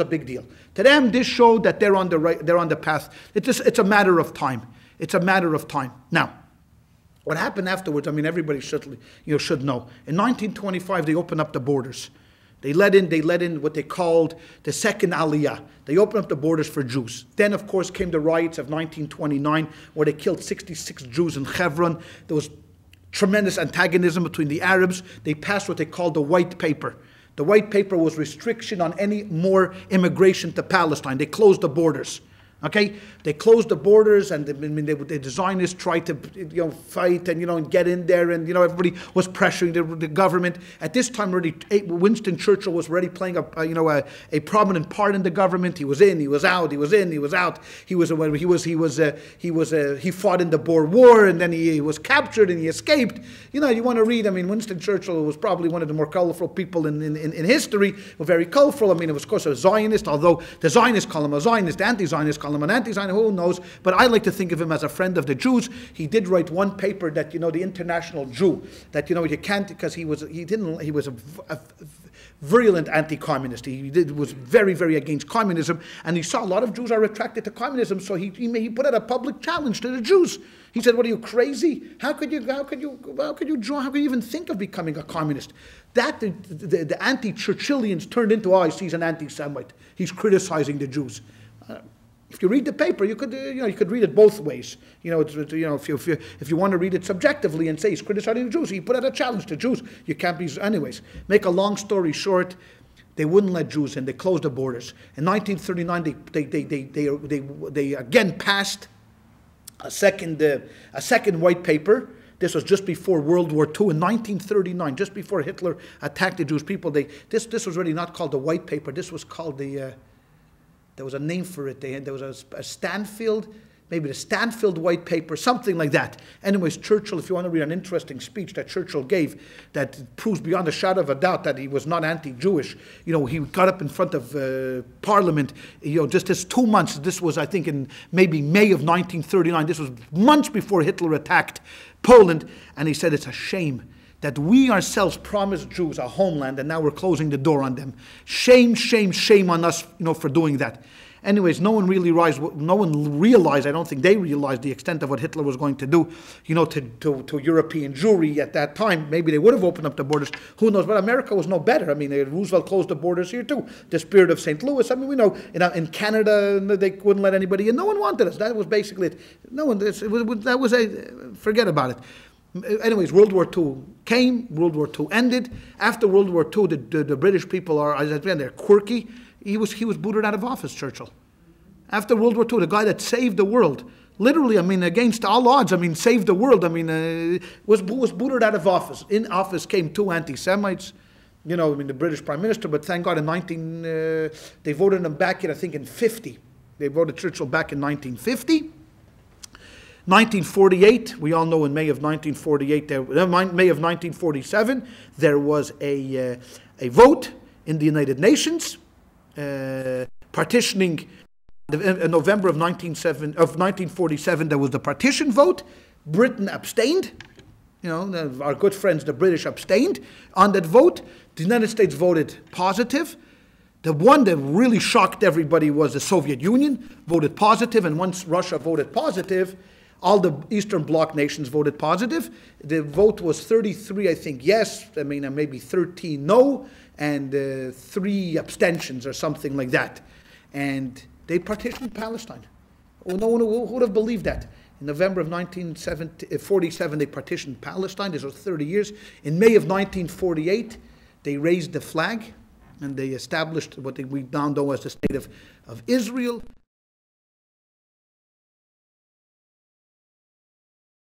big deal. To them, this showed that they're on the path. It's a matter of time. It's a matter of time. Now, what happened afterwards? I mean, everybody should know. In 1925, they opened up the borders. They let in what they called the second Aliyah. They opened up the borders for Jews. Then, of course, came the riots of 1929, where they killed 66 Jews in Hebron. There was tremendous antagonism between the Arabs. They passed what they called the White Paper. The White Paper was restriction on any more immigration to Palestine. They closed the borders. Okay, they closed the borders, and the Zionists tried to fight and get in there, and everybody was pressuring the government. At this time, already Winston Churchill was already playing a prominent part in the government. He was in, he was out, he was in, he was out. He fought in the Boer War, and then he was captured and he escaped. You want to read. I mean, Winston Churchill was probably one of the more colorful people in history. Very colorful. I mean, of course, a Zionist. Although the Zionists call him a Zionist, the anti-Zionists call him an anti-Zionist, who knows? But I like to think of him as a friend of the Jews. He did write one paper that the International Jew, that you can't, because he was a virulent anti-communist. He was very, very against communism, and he saw a lot of Jews are attracted to communism. So he put out a public challenge to the Jews. He said, "What are you, crazy? How could you even think of becoming a communist?" That the anti-Churchillians turned into, he's an anti-Semite. He's criticizing the Jews. If you read the paper, you could read it both ways. If you want to read it subjectively and say he's criticizing the Jews, he put out a challenge to Jews. You can't be. Anyways, make a long story short, they wouldn't let Jews in. They closed the borders. In 1939, they again passed a second white paper. This was just before World War II. In 1939, just before Hitler attacked the Jewish people, this was really not called the white paper. This was called there was a name for it. There was a Stanfield, maybe the Stanfield White Paper, something like that. Anyways, Churchill, if you want to read an interesting speech that Churchill gave that proves beyond a shadow of a doubt that he was not anti-Jewish, he got up in front of Parliament, just this 2 months. This was, I think, in maybe May of 1939. This was months before Hitler attacked Poland. And he said, it's a shame that we ourselves promised Jews a homeland, and now we're closing the door on them. Shame, shame, shame on us, for doing that. Anyways, no one realized, I don't think they realized the extent of what Hitler was going to do, to European Jewry at that time. Maybe they would have opened up the borders. Who knows? But America was no better. I mean, Roosevelt closed the borders here too. The spirit of St. Louis. I mean, we know in Canada they wouldn't let anybody in. No one wanted us. That was basically it. Forget about it. Anyways, World War II came, World War II ended. After World War II, the British people they're quirky. He was booted out of office, Churchill. After World War II, the guy that saved the world, literally, against all odds, saved the world, was booted out of office. In office came two anti-Semites, the British Prime Minister, but thank God they voted him back in, I think, in 50. They voted Churchill back in 1950. 1948, we all know in May of 1947, there was a vote in the United Nations partitioning. In November of 1947, there was the partition vote. Britain abstained. Our good friends, the British, abstained on that vote. The United States voted positive. The one that really shocked everybody was the Soviet Union, voted positive, and once Russia voted positive, all the Eastern Bloc nations voted positive. The vote was 33, I think, yes, maybe 13 no, and 3 abstentions or something like that. And they partitioned Palestine. Oh, no one would have believed that. In November of 1947, they partitioned Palestine. This was 30 years. In May of 1948, they raised the flag, and they established what we now know as the State of Israel.